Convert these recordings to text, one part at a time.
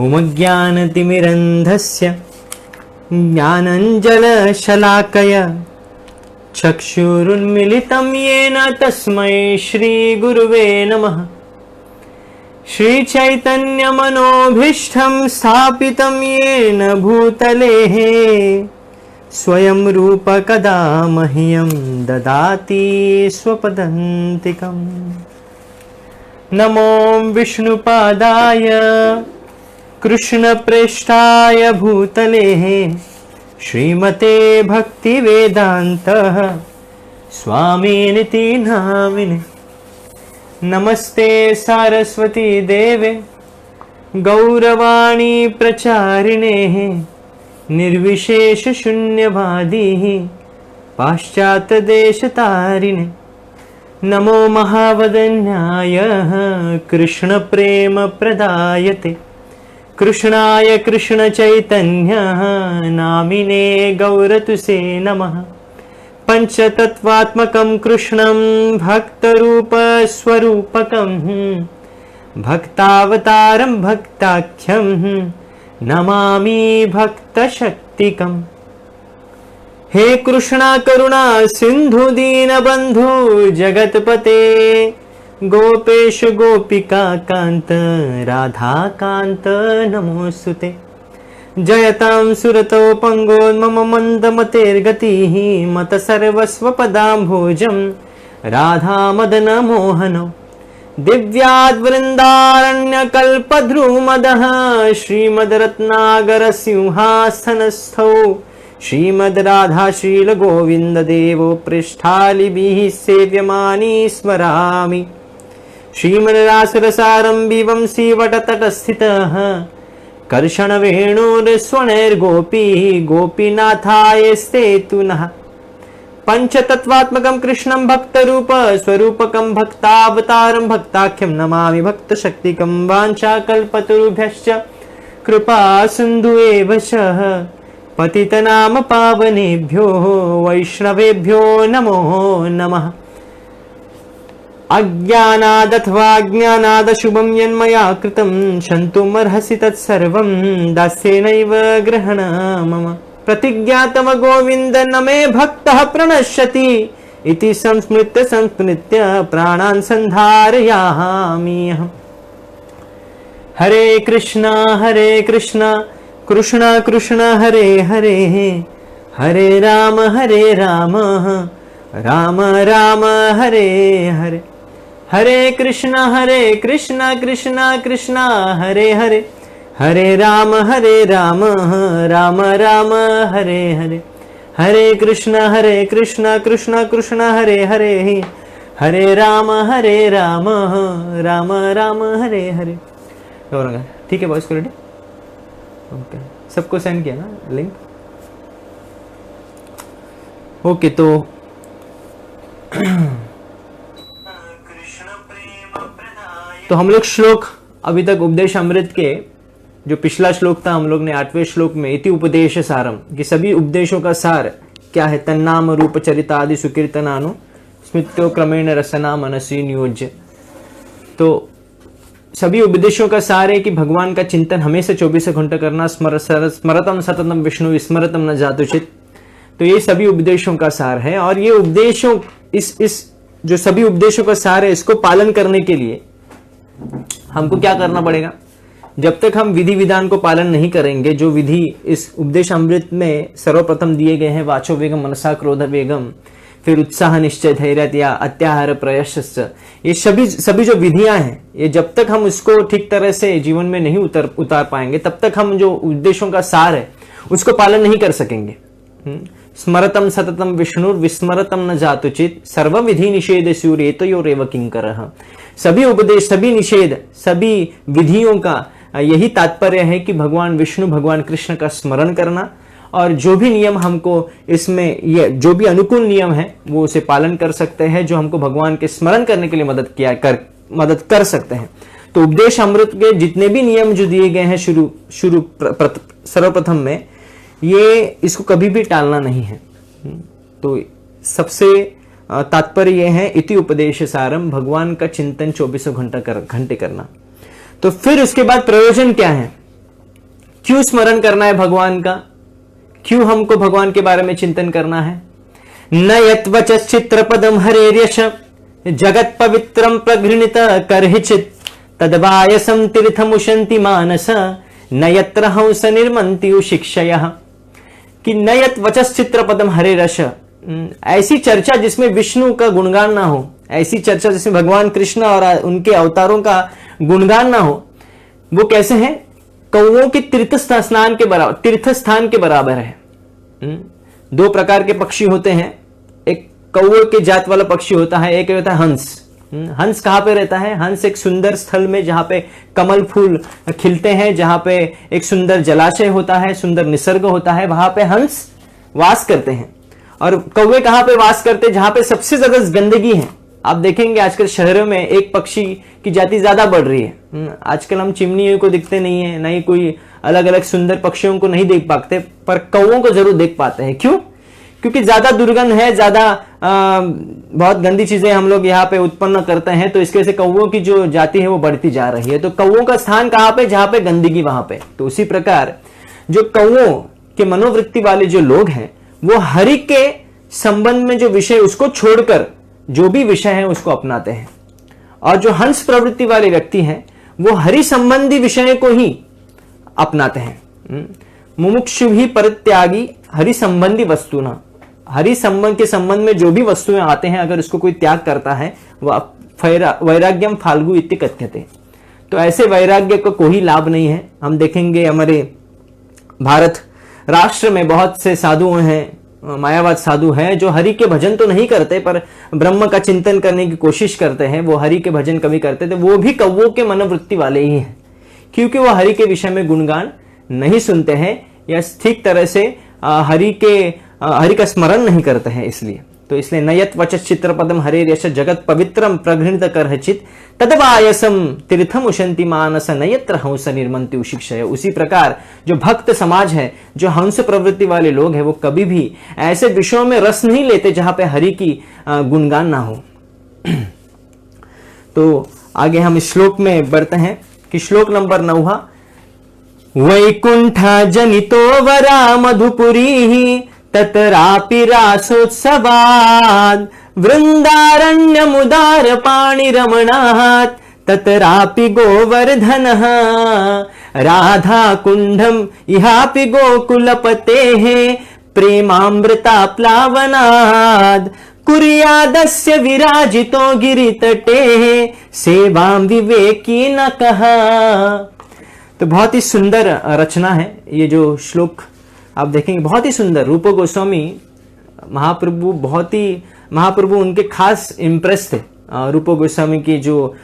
उमज्ञानतिमिरन्धस्य ज्ञानञ्जनशलाकया चक्षुरुन्मिलितं येन तस्मै श्रीगुरुवे नमः। श्रीचैतन्यमनोभीष्टं स्थापितं येन भूतले स्वयं रूप कदा मह्यं ददाति स्वपदान्तिकम्। नमो विष्णुपादाय कृष्णप्रेष्ठाय भूतले श्रीमते भक्तिवेदान्त स्वामिनिति नामिने। नमस्ते सारस्वती देवे गौरवाणी प्रचारिणे निर्विशेष शून्यवादी पाश्चात्यदेशतारिणे। नमो महावदन्याय कृष्ण प्रेम प्रदायते कृष्णाय कृष्ण चैतन्य नामिने गौरतुसे नमः। पंचतत्वात्मकं कृष्णं भक्तरूप स्वरूपकं भक्तावतारं भक्ताख्यं नमामि भक्तशक्तिकम्। हे कृष्णा करुणा सिंधु दीनबंधु जगतपते गोपेश गोपिका कांत राधा कांत नमोस्तुते। जयतां सुरतो पंगोन्मम मंदमतेर्गतिः मत सर्वस्वपदाम्भोजं राधा मदन मोहनो दिव्याद्वृन्दारण्यकल्पद्रुमदः श्रीमद्रत्नागर सिंहासनस्थौ श्रीमद् राधाशील गोविंद देवो पृष्ठालिभिः सेव्यमानी स्मरामि। श्रीमद्रासरसारम्भिवं श्रीवटतटस्थितः कर्षणवेणुर्स्वनैर्गोपीः गोपीनाथायस्ते तु नः। पंचतत्वात्मकं कृष्णं भक्तरूप स्वरूपकं भक्तावतारं भक्ताख्यं नमामि भक्तशक्तिकं। वाञ्छाकल्पतरुभ्यश्च कृपा सिन्धु एव च पतितनाम पावनेभ्यो वैष्णवेभ्यो नमो नमः। अज्ञानादथवा ज्ञानादशुभं यन्मया कृतं क्षन्तुमर्हसि तत्सर्वं दास्येनैव ग्रहण मम। प्रतिज्ञातम गोविन्द न मे भक्तः प्रणश्यति इति संस्मृत्य संस्मृत्य प्राणान् सन्धारयामि अहम्। हरे कृष्णा कृष्ण कृष्ण हरे हरे हरे राम राम राम हरे हरे। हरे कृष्ण कृष्ण कृष्ण हरे हरे हरे राम राम राम हरे हरे। हरे कृष्ण कृष्ण कृष्ण हरे हरे हरे राम राम राम हरे हरे। ठीक है बॉयज को रेडी? ओके सबको सेंड किया ना लिंक? ओके तो हम लोग श्लोक अभी तक उपदेश अमृत के जो पिछला श्लोक था हम लोग ने 8वें श्लोक में इति उपदेश सारम कि सभी उपदेशों का सार क्या है? तन्नाम रूप चरितादि सुकीर्तनानु स्मृत्यो क्रमेण रसना मनसी नियोज्य। तो सभी उपदेशों का सार है कि भगवान का चिंतन हमेशा 24 घंटे करना। स्मरतम सततम विष्णु विस्मरतम न जातुचित। तो ये सभी उपदेशों का सार है। और ये उपदेशों इस जो सभी उपदेशों का सार है इसको पालन करने के लिए हमको क्या करना पड़ेगा? जब तक हम विधि विधान को पालन नहीं करेंगे, जो विधि इस उपदेश अमृत में सर्वप्रथम दिए गए हैं, वाचो वेगम मनसा क्रोध वेगम, फिर उत्साह निश्चय धैर्य अत्याहार प्रयश्च, ये सभी जो विधियां हैं ये जब तक हम उसको ठीक तरह से जीवन में नहीं उतार पाएंगे तब तक हम जो उद्देश्यों का सार है उसको पालन नहीं कर सकेंगे। स्मरतम सततम विष्णु विस्मरतम न जातुचित सर्व विधि निषेध सूर्येतयोरेव किंकरः। सभी उपदेश, सभी निषेध, सभी विधियों का यही तात्पर्य है कि भगवान विष्णु, भगवान कृष्ण का स्मरण करना और जो भी नियम हमको इसमें ये जो भी अनुकूल नियम है वो उसे पालन कर सकते हैं, जो हमको भगवान के स्मरण करने के लिए मदद कर सकते हैं। तो उपदेश अमृत के जितने भी नियम जो दिए गए हैं सर्वप्रथम में, ये इसको कभी भी टालना नहीं है। तो सबसे तात्पर्य यह है इति उपदेश सारम, भगवान का चिंतन 24 घंटे करना। तो फिर उसके बाद प्रयोजन क्या है? क्यों स्मरण करना है भगवान का, क्यों हमको भगवान के बारे में चिंतन करना है। न यत्वचित्र पदम हरेर्यश जगत पवित्रम प्रघृणित करहिचित तदवायसम तीर्थमुशंति मानस न यत्र हंस निर्मंत्यु शिक्षयः। कि न यत वचश्चित्र पदम हरेरश, ऐसी चर्चा जिसमें विष्णु का गुणगान ना हो, ऐसी चर्चा जिसमें भगवान कृष्ण और उनके अवतारों का गुणगान ना हो, वो कैसे है, कौओं के तीर्थ स्नान के बराबर, तीर्थ स्थान के बराबर है। दो प्रकार के पक्षी होते हैं, एक कौओं के जात वाला पक्षी होता है, एक होता है हंस। हंस कहां पे रहता है, हंस एक सुंदर स्थल में जहां पे कमल फूल खिलते हैं, जहां पे एक सुंदर जलाशय होता है, सुंदर निसर्ग होता है, वहां पे हंस वास करते हैं। और कौवे कहां पे वास करते हैं, जहां पे सबसे ज्यादा गंदगी है। आप देखेंगे आजकल शहरों में एक पक्षी की जाति ज्यादा बढ़ रही है। आजकल हम चिमनियों को दिखते नहीं है, नहीं कोई अलग अलग सुंदर पक्षियों को नहीं देख पाते, पर कौवों को जरूर देख पाते हैं। क्यों? क्योंकि ज्यादा दुर्गंध है, ज्यादा बहुत गंदी चीजें हम लोग यहाँ पे उत्पन्न करते हैं, तो इसकी वजह से कौवों की जो जाति है वो बढ़ती जा रही है। तो कौवों का स्थान कहाँ पे, जहां पे गंदगी वहां पे। तो उसी प्रकार जो कौवों के मनोवृत्ति वाले जो लोग हैं, वो हरि के संबंध में जो विषय उसको छोड़कर जो भी विषय है उसको अपनाते हैं। और जो हंस प्रवृत्ति वाले व्यक्ति हैं, वो हरि संबंधी विषय को ही अपनाते हैं। मुमुक्षु ही परित्यागी हरि संबंधी वस्तुना, हरि संबंध के संबंध में जो भी वस्तुएं आते हैं, अगर उसको कोई त्याग करता है, वह वैराग्यम फाल्गु इति कथ्यते। तो ऐसे वैराग्य को कोई लाभ नहीं है। हम देखेंगे हमारे भारत राष्ट्र में बहुत से साधु हैं, मायावाद साधु हैं, जो हरि के भजन तो नहीं करते पर ब्रह्म का चिंतन करने की कोशिश करते हैं। वो हरि के भजन कभी करते थे, वो भी कौवों के मनोवृत्ति वाले ही हैं, क्योंकि वो हरि के विषय में गुणगान नहीं सुनते हैं या ठीक तरह से हरि का स्मरण नहीं करते हैं। इसलिए नयत वचस चित्र पदम हरे यश जगत पवित्रम प्रघृणित करहिचित तदवायसम तीर्थम उशंति मानस नयत्र हंस निर्मंत्यु शिक्षय। उसी प्रकार जो भक्त समाज है, जो हंस प्रवृत्ति वाले लोग हैं, वो कभी भी ऐसे विषयों में रस नहीं लेते जहां पे हरि की गुणगान ना हो। तो आगे हम इस श्लोक में बढ़ते हैं कि श्लोक नंबर 9, वैकुंठा जनितो वरा मधुपुरी ततरापि रासोत्सवात् वृंदारण्यमुदार पाणिरमणात् ततरापि गोवर्धनः राधा कुंडम इहापि गोकुलपतेः प्रेमामृताप्लावनात् कुर्यादस्य विराजितो गिरितटेः सेवां विवेकिनकः। तो बहुत ही सुंदर रचना है ये जो श्लोक आप देखेंगे, बहुत ही सुंदर। रूप गोस्वामी महाप्रभु उनके खास इम्प्रेस थे। रूप गोस्वामी की जो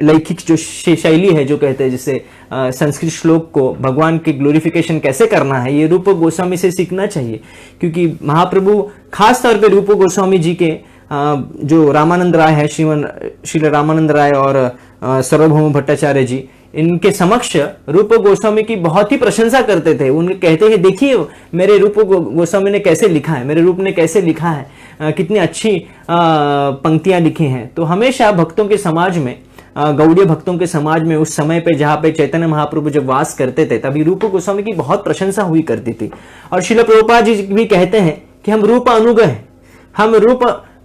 लैखिक जो शैली है, जो कहते हैं जिससे संस्कृत श्लोक को भगवान की ग्लोरिफिकेशन कैसे करना है, ये रूप गोस्वामी से सीखना चाहिए। क्योंकि महाप्रभु खास तौर पे रूप गोस्वामी जी के जो रामानंद राय है, श्रील रामानंद राय और सार्वभौम भट्टाचार्य जी, इनके समक्ष रूप गोस्वामी की बहुत ही प्रशंसा करते थे। उनके कहते हैं, देखिए मेरे रूप गोस्वामी ने कैसे लिखा है, मेरे रूप ने कैसे लिखा है, कितनी अच्छी पंक्तियां लिखी हैं। तो हमेशा भक्तों के समाज में, गौड़ीय भक्तों के समाज में उस समय पे जहाँ पे चैतन्य महाप्रभु जब वास करते थे, तभी रूप गोस्वामी की बहुत प्रशंसा हुई करती थी। और श्रील प्रभुपाद जी भी कहते हैं कि हम रूप अनुग हैं। हम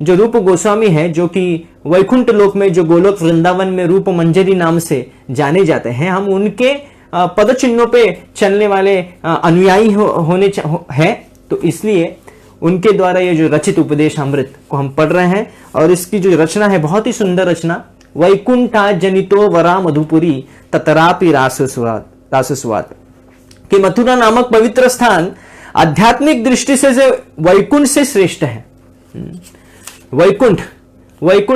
जो रूप गोस्वामी है, जो कि वैकुंठ लोक में, जो गोलोक वृंदावन में रूप मंजरी नाम से जाने जाते हैं, हम उनके पद चिन्हों पे चलने वाले अनुयायी होने हैं। तो इसलिए उनके द्वारा ये जो रचित उपदेश अमृत को हम पढ़ रहे हैं। और इसकी जो रचना है, बहुत ही सुंदर रचना, वैकुंठा जनितो वरा मधुपुरी ततरापि रासस्वाद। कि मथुरा नामक पवित्र स्थान आध्यात्मिक दृष्टि से वैकुंठ से श्रेष्ठ है। वैकुंठ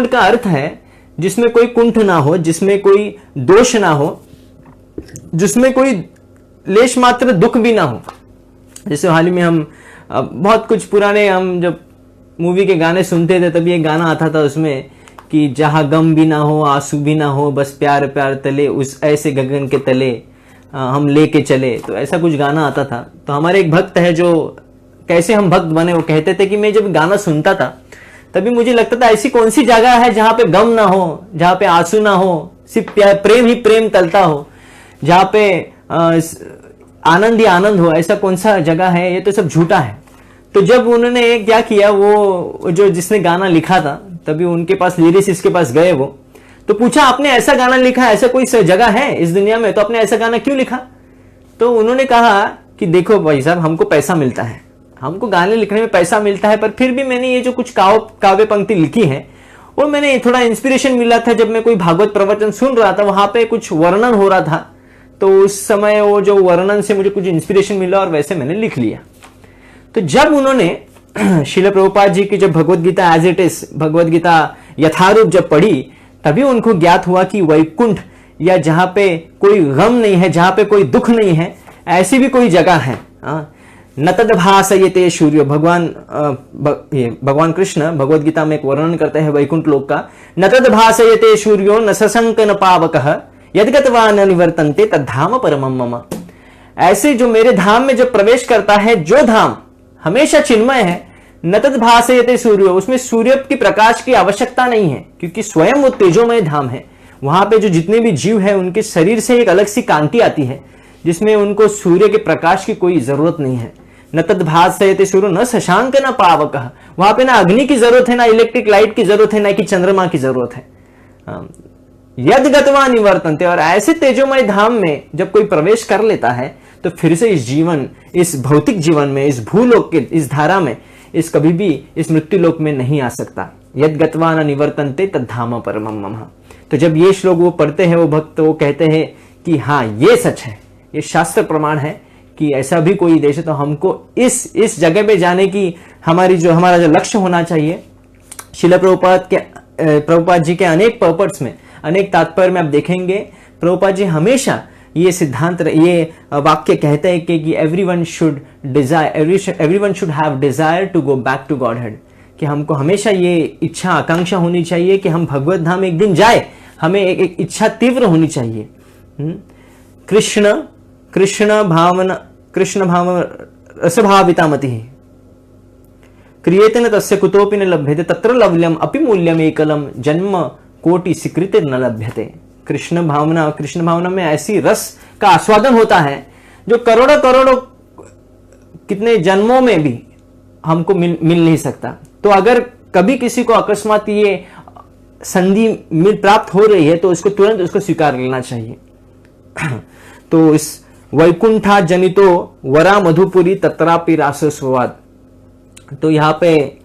का अर्थ है जिसमें कोई कुंठ ना हो, जिसमें कोई दोष ना हो, जिसमें कोई लेश मात्र दुख भी ना हो। जैसे हाल ही में हम बहुत कुछ पुराने, हम जब मूवी के गाने सुनते थे, तभी एक गाना आता था उसमें कि जहां गम भी ना हो, आंसू भी ना हो, बस प्यार प्यार तले, उस ऐसे गगन के तले हम लेके चले। तो ऐसा कुछ गाना आता था। तो हमारे एक भक्त है, जो कैसे हम भक्त बने, वो कहते थे कि मैं जब गाना सुनता था तभी मुझे लगता था ऐसी कौन सी जगह है जहां पे गम ना हो, जहां पे आंसू ना हो, सिर्फ प्रेम ही प्रेम तलता हो, जहां पे आनंद ही आनंद हो, ऐसा कौन सा जगह है, ये तो सब झूठा है। तो जब उन्होंने क्या किया, वो जो जिसने गाना लिखा था, तभी उनके पास लिरिसिस्ट के पास गए वो, तो पूछा आपने ऐसा गाना लिखा, ऐसा कोई जगह है इस दुनिया में, तो आपने ऐसा गाना क्यों लिखा? तो उन्होंने कहा कि देखो भाई साहब, हमको पैसा मिलता है, हमको गाने लिखने में पैसा मिलता है, पर फिर भी मैंने ये जो कुछ काव्य पंक्ति लिखी है, और मैंने थोड़ा इंस्पिरेशन मिला था जब मैं कोई भागवत प्रवचन सुन रहा था, वहां पे कुछ वर्णन हो रहा था, तो उस समय वो जो वर्णन से मुझे कुछ इंस्पिरेशन मिला और वैसे मैंने लिख लिया। तो जब उन्होंने शिल प्रभुपाद जी की जब Bhagavad Gita as it is, Bhagavad Gita यथारूप जब पढ़ी, तभी उनको ज्ञात हुआ कि वैकुंठ, या जहां पे कोई गम नहीं है, जहां पे कोई दुख नहीं है, ऐसी भी कोई जगह है। न तद भासयते सूर्यो, भगवान कृष्ण भगवत गीता में एक वर्णन करते हैं वैकुंठ लोक का। न तद भासयते सूर्यो न सशंक न पावकः यद्गत्वा न निवर्तन्ते तद्धाम परमं मम। ऐसे जो मेरे धाम में जब प्रवेश करता है, जो धाम हमेशा चिन्मय है, न तद भासयते सूर्यो, उसमें सूर्य की प्रकाश की आवश्यकता नहीं है, क्योंकि स्वयं वो तेजोमय धाम है। वहां पे जो जितने भी जीव है, उनके शरीर से एक अलग सी कांति आती है, जिसमें उनको सूर्य के प्रकाश की कोई जरूरत नहीं है। न तद भासयते सूर्यो न शशांक न पावकः, वहां पे ना अग्नि की जरूरत है, ना इलेक्ट्रिक लाइट की जरूरत है, ना कि चंद्रमा की जरूरत है। यद्गत्वा निवर्तन्ते, और ऐसे तेजोमय धाम में जब कोई प्रवेश कर लेता है, तो फिर से इस जीवन, इस भौतिक जीवन में, इस भूलोक के इस धारा में, इस कभी भी इस मृत्यु लोक में नहीं आ सकता। यद्गत्वा न निवर्तन्ते तद्धाम परमं मम। तो जब ये श्लोक वो पढ़ते हैं, वो भक्त, वो कहते हैं कि हाँ, ये सच है, ये शास्त्र प्रमाण है कि ऐसा भी कोई देश है। तो हमको इस जगह पे जाने की हमारा जो लक्ष्य होना चाहिए। शिला प्रभुपाद जी के अनेक पर्पट्स में, अनेक तात्पर्य में आप देखेंगे, प्रभुपाद जी हमेशा ये सिद्धांत, ये वाक्य कहते हैं कि everyone should have desire to go back to Godhead, कि हमको हमेशा ये इच्छा, आकांक्षा होनी चाहिए कि हम भगवत धाम एक दिन जाए। हमें एक इच्छा तीव्र होनी चाहिए। कृष्ण भावना रसभाविता मति क्रियेते न तस्य कुतोपि न लभ्यते तत्र लवल्यम अपि मूल्यम एकलम जन्म कोटि स्वीकृते न लभ्यते। कृष्ण भावना में ऐसी रस का आस्वादन होता है जो करोड़ों कितने जन्मों में भी हमको मिल नहीं सकता। तो अगर कभी किसी को अकस्मात ये संधि प्राप्त हो रही है, तो उसको तुरंत उसको स्वीकार लेना चाहिए। तो इस वैकुंठा जनितो वरा मधुपुरी तत्रापि रासस्वाद, तो यहाँ पे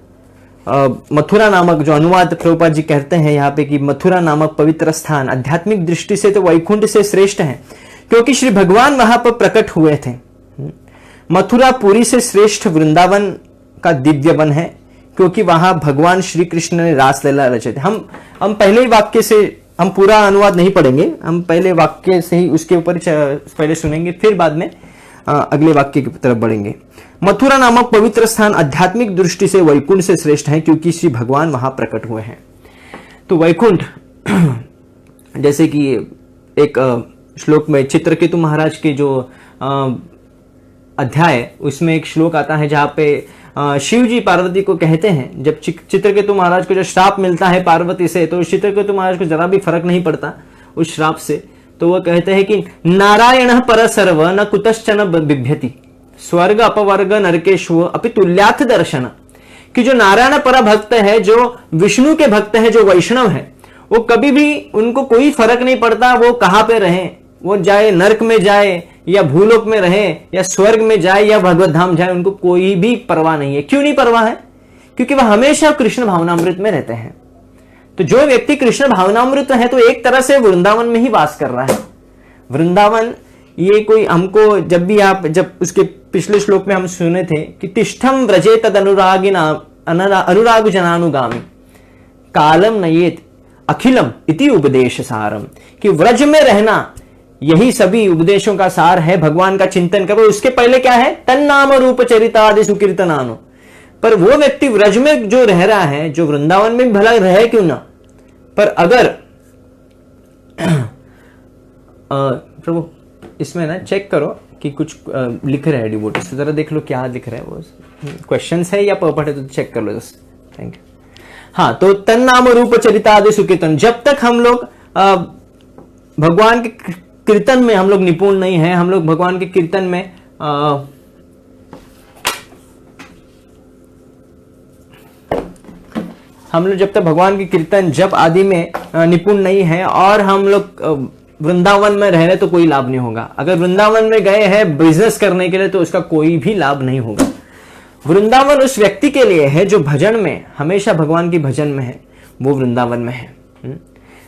मथुरा नामक जो अनुवाद प्रभुपाद जी कहते हैं यहाँ पे कि मथुरा नामक पवित्र स्थान आध्यात्मिक दृष्टि से तो वैकुंठ से श्रेष्ठ है, क्योंकि श्री भगवान वहां पर प्रकट हुए थे। मथुरा पुरी से श्रेष्ठ वृंदावन का दिव्य वन है, क्योंकि वहां भगवान श्री कृष्ण ने रासलीला रचे थे। हम पहले ही वाक्य से, हम पूरा अनुवाद नहीं पढ़ेंगे, हम पहले वाक्य से ही उसके ऊपर पहले सुनेंगे, फिर बाद में अगले वाक्य की तरफ बढ़ेंगे। मथुरा नामक पवित्र स्थान आध्यात्मिक दृष्टि से वैकुंठ से श्रेष्ठ है, क्योंकि श्री भगवान वहां प्रकट हुए हैं। तो वैकुंठ, जैसे कि एक श्लोक में चित्रकेतु महाराज के जो अध्याय, उसमें एक श्लोक आता है जहां पे शिव जी पार्वती को कहते हैं, जब चित्रकेतु महाराज को जो श्राप मिलता है पार्वती से, तो चित्रकेतु महाराज को जरा भी फर्क नहीं पड़ता उस श्राप से। तो वह कहते हैं कि नारायण पर सर्व न कुतश्चन बिभ्यति स्वर्ग अपवर्ग नरकेशु अपि तुल्याथ दर्शन, कि जो नारायण पर भक्त है, जो विष्णु के भक्त है, जो वैष्णव है, वो कभी भी, उनको कोई फर्क नहीं पड़ता वो कहां पे रहे, वो जाए नरक में जाए या भूलोक में रहे या स्वर्ग में जाए या भगवत धाम जाए, उनको कोई भी परवाह नहीं है। क्यों नहीं परवाह है? क्योंकि वह हमेशा कृष्ण भावनामृत में रहते हैं। तो जो व्यक्ति कृष्ण भावनामृत है, तो एक तरह से वृंदावन में ही वास कर रहा है। वृंदावन, ये कोई हमको, जब उसके पिछले श्लोक में हम सुने थे कि तिष्ठम व्रजे तद अनुराग जनानुगामी कालम नयेत अखिलम इति उपदेश सारम, कि व्रज में रहना यही सभी उपदेशों का सार है। भगवान का चिंतन करो। उसके पहले क्या है? तन्नाम रूप चरितादि सुकीर्तनानु। पर वो व्यक्ति व्रज में जो रह रहा है, जो वृंदावन में भला रहे क्यों ना, पर अगर प्रभु इसमें ना चेक करो कि कुछ लिख रहा है डिवोटीज, तो जरा देख लो क्या लिख रहा है, वो क्वेश्चंस है या पर्पट है, तो चेक कर लो जस्ट। Thank you. हाँ, तो तन्नाम रूप चरितादि सुकीर्तन, जब तक हम लोग भगवान के कीर्तन में हम लोग निपुण नहीं हैं, हम लोग भगवान के कीर्तन में हम लोग जब तक भगवान के कीर्तन जप आदि में निपुण नहीं है और हम लोग वृंदावन में रह रहे तो कोई लाभ नहीं होगा। अगर वृंदावन में गए हैं बिजनेस करने के लिए तो उसका कोई भी लाभ नहीं होगा। वृंदावन उस व्यक्ति के लिए है जो भजन में हमेशा भगवान की भजन में है, वो वृंदावन में है।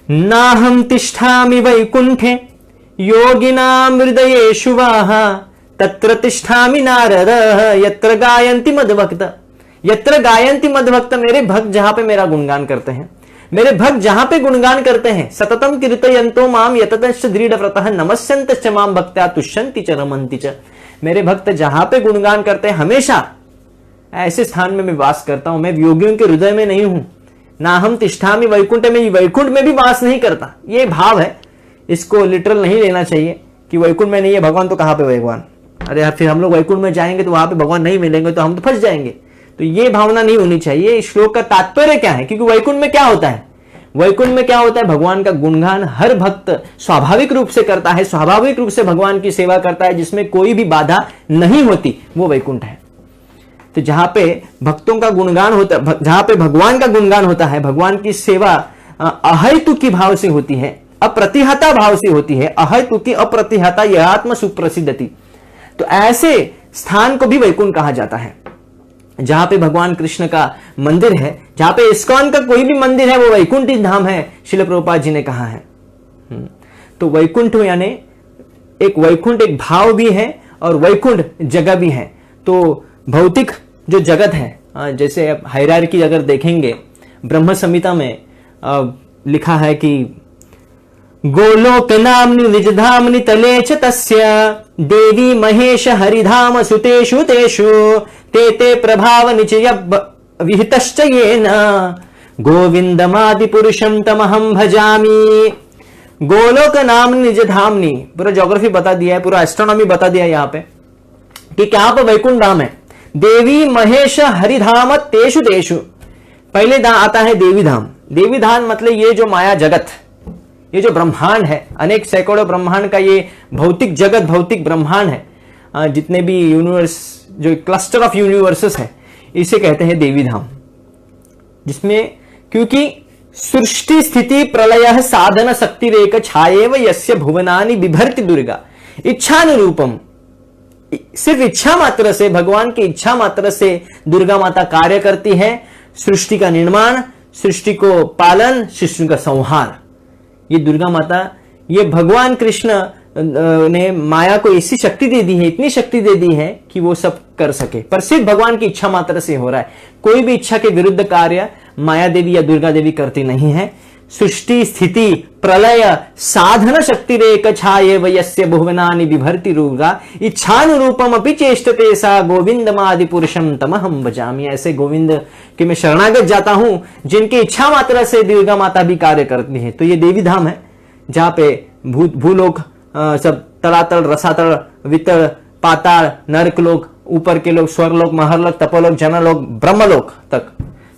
नाहम तिष्ठामि वैकुंठे योगिनाम हृदयेषु वाहा तत्र तिष्ठामि नारद यत्र गायन्ति मद्भक्त। यत्र गायन्ति मद्भक्त, मेरे भक्त जहां पे मेरा गुणगान करते हैं, मेरे भक्त जहां पे गुणगान करते हैं, सततम कीर्तयन्तो माम यततश्च दृढ़व्रतः नमस्यन्तश्च माम भक्त्या तुष्यन्ति च रमन्ति च। मेरे भक्त जहां पे गुणगान करते हैं, हमेशा ऐसे स्थान में मैं वास करता हूं। मैं योगियों के हृदय में नहीं हूं। ना हम तिष्ठामि वैकुंठ में, वैकुंठ में भी वास नहीं करता। ये भाव है, इसको लिटरल नहीं लेना चाहिए कि वैकुंठ में नहीं है भगवान तो कहां पे भगवान। अरे यार, फिर हम लोग वैकुंठ में जाएंगे तो वहां पे भगवान नहीं मिलेंगे तो हम तो फंस जाएंगे। तो ये भावना नहीं होनी चाहिए। इस श्लोक का तात्पर्य क्या है? क्योंकि वैकुंठ में क्या होता है, वैकुंठ में क्या होता है, भगवान का गुणगान हर भक्त स्वाभाविक रूप से करता है, स्वाभाविक रूप से भगवान की सेवा करता है, जिसमें कोई भी बाधा नहीं होती, वो वैकुंठ है। तो जहां पे भक्तों का गुणगान होता है, जहां पे भगवान का गुणगान होता है, भगवान की सेवा अहेतु की भाव से होती है, अप्रतिहता भाव से होती है। अहेतु की अप्रतिहता यह आत्म सुप्रसिद्धति। तो ऐसे स्थान को भी वैकुंठ कहा जाता है। जहां पे भगवान कृष्ण का मंदिर है, जहां पे इस्कॉन का कोई भी मंदिर है, वो वैकुंठ धाम है, श्रील प्रभुपाद जी ने कहा है। तो वैकुंठ यानी एक वैकुंठ एक भाव भी है और वैकुंठ जगह भी है। तो भौतिक जो जगत है, जैसे आप हायरार्की अगर देखेंगे, ब्रह्म संहिता में लिखा है कि गोलोक नामनि निजधामनि तले च तस्य देवी महेश हरिधाम सुतेषु तेषु ते ते प्रभाव निचय विहितश्च येन गोविंदमादि पुरुषम तमहम भजामि। गोलोक नामनि निजधामनि, पूरा ज्योग्राफी बता दिया है, पूरा एस्ट्रोनॉमी बता दिया है यहाँ पे कि क्या पे वैकुंठ धाम है। देवी महेश हरिधाम तेषु तेषु, पहले आता है देवी धाम। देवी धाम मतलब ये जो माया जगत, ये जो ब्रह्मांड है, अनेक सैकड़ों ब्रह्मांड का ये भौतिक जगत, भौतिक ब्रह्मांड है, जितने भी यूनिवर्स, जो क्लस्टर ऑफ यूनिवर्सेस है, इसे कहते हैं देवी धाम। जिसमें क्योंकि सृष्टि स्थिति प्रलय साधन शक्ति रेख छाएव यस्य भुवनानि बिभर्ति दुर्गा इच्छानुरूपम। सिर्फ इच्छा मात्र से, भगवान की इच्छा मात्र से दुर्गा माता कार्य करती है। सृष्टि का निर्माण, सृष्टि को पालन, सृष्टि का संहार, ये दुर्गा माता, ये भगवान कृष्ण ने माया को ऐसी शक्ति दे दी है, इतनी शक्ति दे दी है कि वो सब कर सके, पर सिर्फ भगवान की इच्छा मात्र से हो रहा है। कोई भी इच्छा के विरुद्ध कार्य माया देवी या दुर्गा देवी करती नहीं है। सृष्टि स्थिति प्रलय साधन शक्ति रेख छाये वयस्य भुवनानि बिभर्ति रुगा इच्छानुरूपम अपि चेष्टते सा गोविंदमादि पुरुषम तमहम भजामि। ऐसे गोविंद के मैं शरणागत जाता हूं जिनकी इच्छा मात्रा से दुर्गा माता भी कार्य करती है। तो ये देवी धाम है जहां पे भूलोक, सब तलातल, रसातल, वितल, पाताल, नरक लोक, ऊपर के लोग, स्वर्गलोक, महरलोक, तपोलोक, जनलोक, ब्रह्मलोक तक।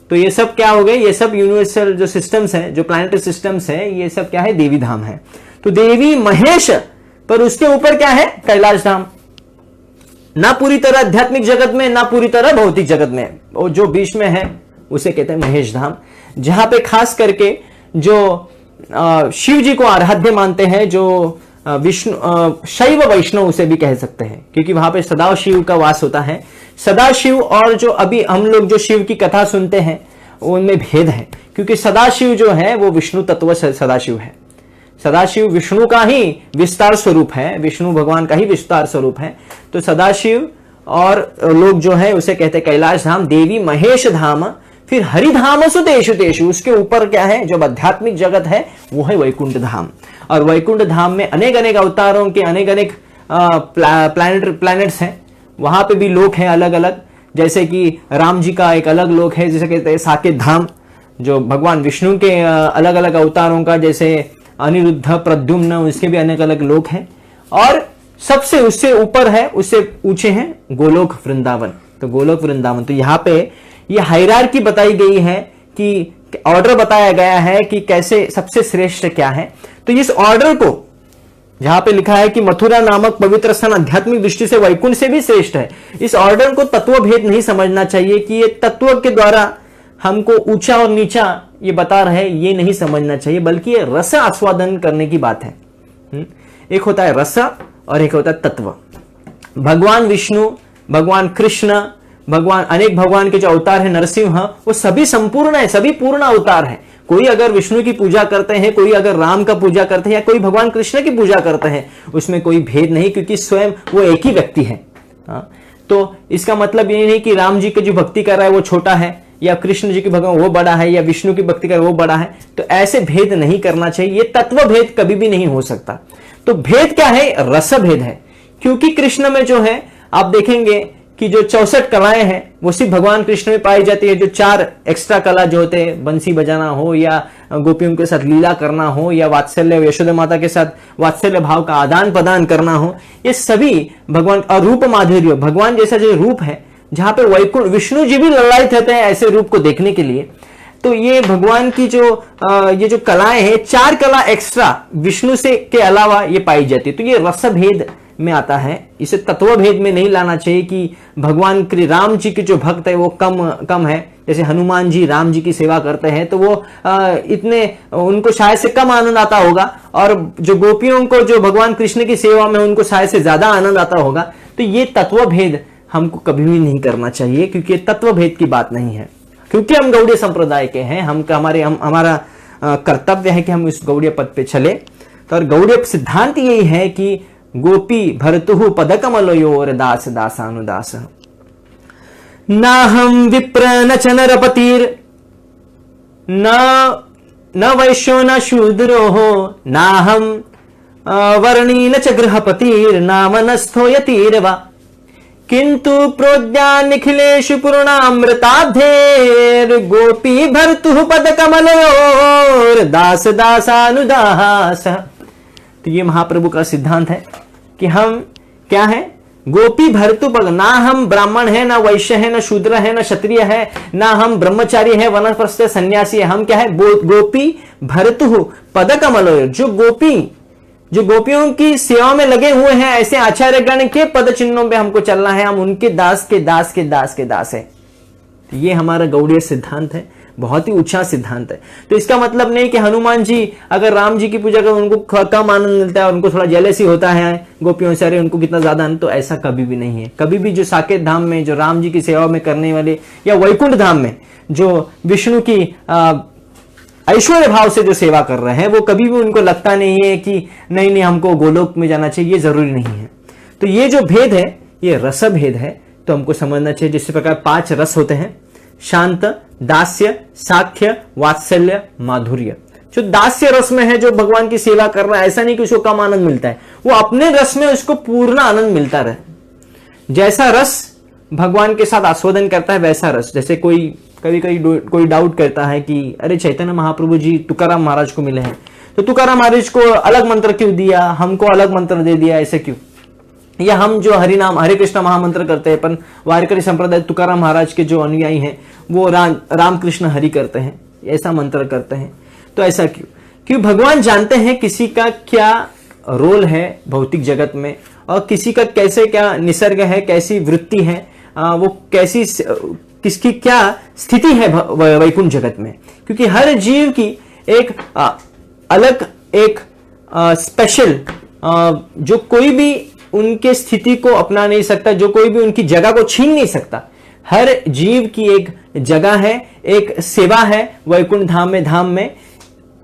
तो ये सब क्या हो गए, ये सब यूनिवर्सल जो सिस्टम्स हैं, जो प्लैनेटरी सिस्टम्स हैं, ये सब क्या है, देवी धाम है। तो देवी महेश, पर उसके ऊपर क्या है, कैलाश धाम। ना पूरी तरह आध्यात्मिक जगत में, ना पूरी तरह भौतिक जगत में, और जो बीच में है उसे कहते हैं महेश धाम। जहां पे खास करके जो शिव जी को आराध्य मानते हैं, जो विष्णु, शैव वैष्णव उसे भी कह सकते हैं, क्योंकि वहां पे सदा शिव का वास होता है। सदाशिव और जो अभी हम लोग जो शिव की कथा सुनते हैं उनमें भेद है, क्योंकि सदाशिव जो है वो विष्णु तत्व सदाशिव है। सदाशिव विष्णु का ही विस्तार स्वरूप है, विष्णु भगवान का ही विस्तार स्वरूप है। तो सदाशिव और लोग जो है उसे कहते हैं कैलाश धाम, देवी महेश धाम, फिर हरिधाम सुतेषु तेषु, उसके ऊपर क्या है, जो आध्यात्मिक जगत है वो है वैकुंठ धाम। और वैकुंठ धाम में अनेक अनेक अवतारों के अनेक अनेक प्लैनेट्स हैं, वहां पे भी लोक हैं अलग अलग। जैसे कि राम जी का एक अलग लोक है, जैसे कहते हैं साकेत धाम, जो भगवान विष्णु के अलग अलग अवतारों का, जैसे अनिरुद्ध, प्रद्युम्न, उसके भी अनेक अलग लोक हैं। और सबसे उससे ऊपर है, उससे ऊंचे हैं गोलोक वृंदावन। तो गोलोक वृंदावन, तो यहाँ पे ये हायरार्की बताई गई है कि ऑर्डर बताया गया है कि कैसे सबसे श्रेष्ठ क्या है। तो इस ऑर्डर को जहां पे लिखा है कि मथुरा नामक पवित्र स्थान आध्यात्मिक दृष्टि से वैकुंठ से भी श्रेष्ठ है। इस ऑर्डर को तत्व भेद नहीं समझना चाहिए कि ये तत्व के द्वारा हमको ऊंचा और नीचा ये बता रहे, ये नहीं समझना चाहिए, बल्कि ये रस आस्वादन करने की बात है। एक होता है रस और एक होता है तत्व। भगवान विष्णु, भगवान कृष्ण, भगवान अनेक भगवान के जो अवतार है नरसिंह, वो सभी संपूर्ण है, सभी पूर्ण अवतार है। कोई अगर विष्णु की पूजा करते हैं, कोई अगर राम का पूजा करते हैं, या कोई भगवान कृष्ण की पूजा करते हैं, उसमें कोई भेद नहीं, क्योंकि स्वयं वो एक ही व्यक्ति है। तो इसका मतलब ये नहीं कि राम जी की जो भक्ति कर रहा है वो छोटा है, या कृष्ण जी की भगवान वो बड़ा है, या विष्णु की भक्ति कर वो बड़ा है। तो ऐसे भेद नहीं करना चाहिए, ये तत्व भेद कभी भी नहीं हो सकता। तो भेद क्या है? रस भेद है। क्योंकि कृष्ण में जो है आप देखेंगे कि जो 64 कलाएं हैं वो सिर्फ भगवान कृष्ण में पाई जाती है। जो 4 एक्स्ट्रा कला जो होते हैं, बंसी बजाना हो, या गोपियों के साथ लीला करना हो, या वात्सल्य यशोदा माता के साथ वात्सल्य भाव का आदान प्रदान करना हो, ये सभी भगवान। और रूप माधुर्य, भगवान जैसा जो रूप है, जहां पर वैकुंठ विष्णु जी भी ललायित रहते हैं ऐसे रूप को देखने के लिए। तो ये भगवान की ये जो कलाएं हैं, 4 कला एक्स्ट्रा विष्णु से के अलावा ये पाई जाती है। तो ये रस भेद में आता है, इसे तत्व भेद में नहीं लाना चाहिए कि भगवान राम जी के जो भक्त है वो कम है। जैसे हनुमान जी राम जी की सेवा करते हैं तो वो इतने उनको शायद से कम आनंद आता होगा, और जो गोपियों को जो भगवान कृष्ण की सेवा में उनको शायद से ज्यादा आनंद आता होगा। तो ये तत्व भेद हमको कभी भी नहीं करना चाहिए, क्योंकि तत्व भेद की बात नहीं है। क्योंकि हम गौड़ीय संप्रदाय के हैं, हमारा कर्तव्य है कि हम इस गौड़ीय पद पे चले। तो और गौड़ीय सिद्धांत यही है कि गोपी भर्तुः पदकमलयोर दास दासानुदास। नाहं विप्र न च नरपतिर् न वैश्यो न शूद्रो, नाहं वर्णी न च गृहपतिर्नामनस्थो यतिर्वा, किंतु प्रोज्ञा निखिलेषु पूर्णामृताब्धेर गोपी भर्तुः पदकमलयोर दास दासानुदास। तो ये महाप्रभु का सिद्धांत है कि हम क्या है? गोपी भर्तु पद। ना हम ब्राह्मण है, ना वैश्य है, ना शूद्र है, ना क्षत्रिय है, ना हम ब्रह्मचारी है, वनप्रस्थ सन्यासी है। हम क्या है? गोपी भर्तु पदकमलयोर। जो गोपियों की सेवा में लगे हुए हैं, ऐसे आचार्यगण के पद चिन्हों पे हमको चलना है। हम उनके दास के दास के दास के दास है। तो ये हमारा गौड़ीय सिद्धांत है, बहुत ही ऊंचा सिद्धांत है। तो इसका मतलब नहीं कि हनुमान जी अगर राम जी की पूजा करें उनको कम आनंद मिलता है और उनको थोड़ा जेलसी होता है गोपियों से, अरे उनको कितना ज्यादा आनंद। तो ऐसा कभी भी नहीं है। कभी भी जो साकेत धाम में जो राम जी की सेवा में करने वाले, या वैकुंठ धाम में जो विष्णु की ऐश्वर्य भाव से जो सेवा कर रहे हैं, वो कभी भी उनको लगता नहीं है कि नहीं हमको गोलोक में जाना चाहिए। ये जरूरी नहीं है। तो ये जो भेद है ये रस भेद है, तो हमको समझना चाहिए। जिस प्रकार 5 रस होते हैं, शांत, दास्य, साख्य, वात्सल्य, माधुर्य। जो दास्य रस में है, जो भगवान की सेवा कर रहा है, ऐसा नहीं कि उसको कम आनंद मिलता है, वो अपने रस में उसको पूर्ण आनंद मिलता रहे। जैसा रस भगवान के साथ आस्वादन करता है वैसा रस। जैसे कोई डाउट करता है कि अरे चैतन्य महाप्रभु जी तुकाराम महाराज को मिले हैं, तो तुकाराम महाराज को अलग मंत्र क्यों दिया, हमको अलग मंत्र दे दिया, ऐसे क्यों? या हम जो हरे कृष्ण महामंत्र करते हैं, पर वारकरी संप्रदाय तुकाराम महाराज के जो अनुयायी हैं वो राम कृष्ण हरि करते हैं, ऐसा मंत्र करते हैं। तो ऐसा क्यों? भगवान जानते हैं किसी का क्या रोल है भौतिक जगत में, और किसी का कैसे क्या निसर्ग है, कैसी वृत्ति है, वो किसकी क्या स्थिति है वैकुंठ जगत में। क्योंकि हर जीव की एक अलग एक स्पेशल, जो कोई भी उनके स्थिति को अपना नहीं सकता, जो कोई भी उनकी जगह को छीन नहीं सकता। हर जीव की एक जगह है, एक सेवा है वैकुंठ धाम में।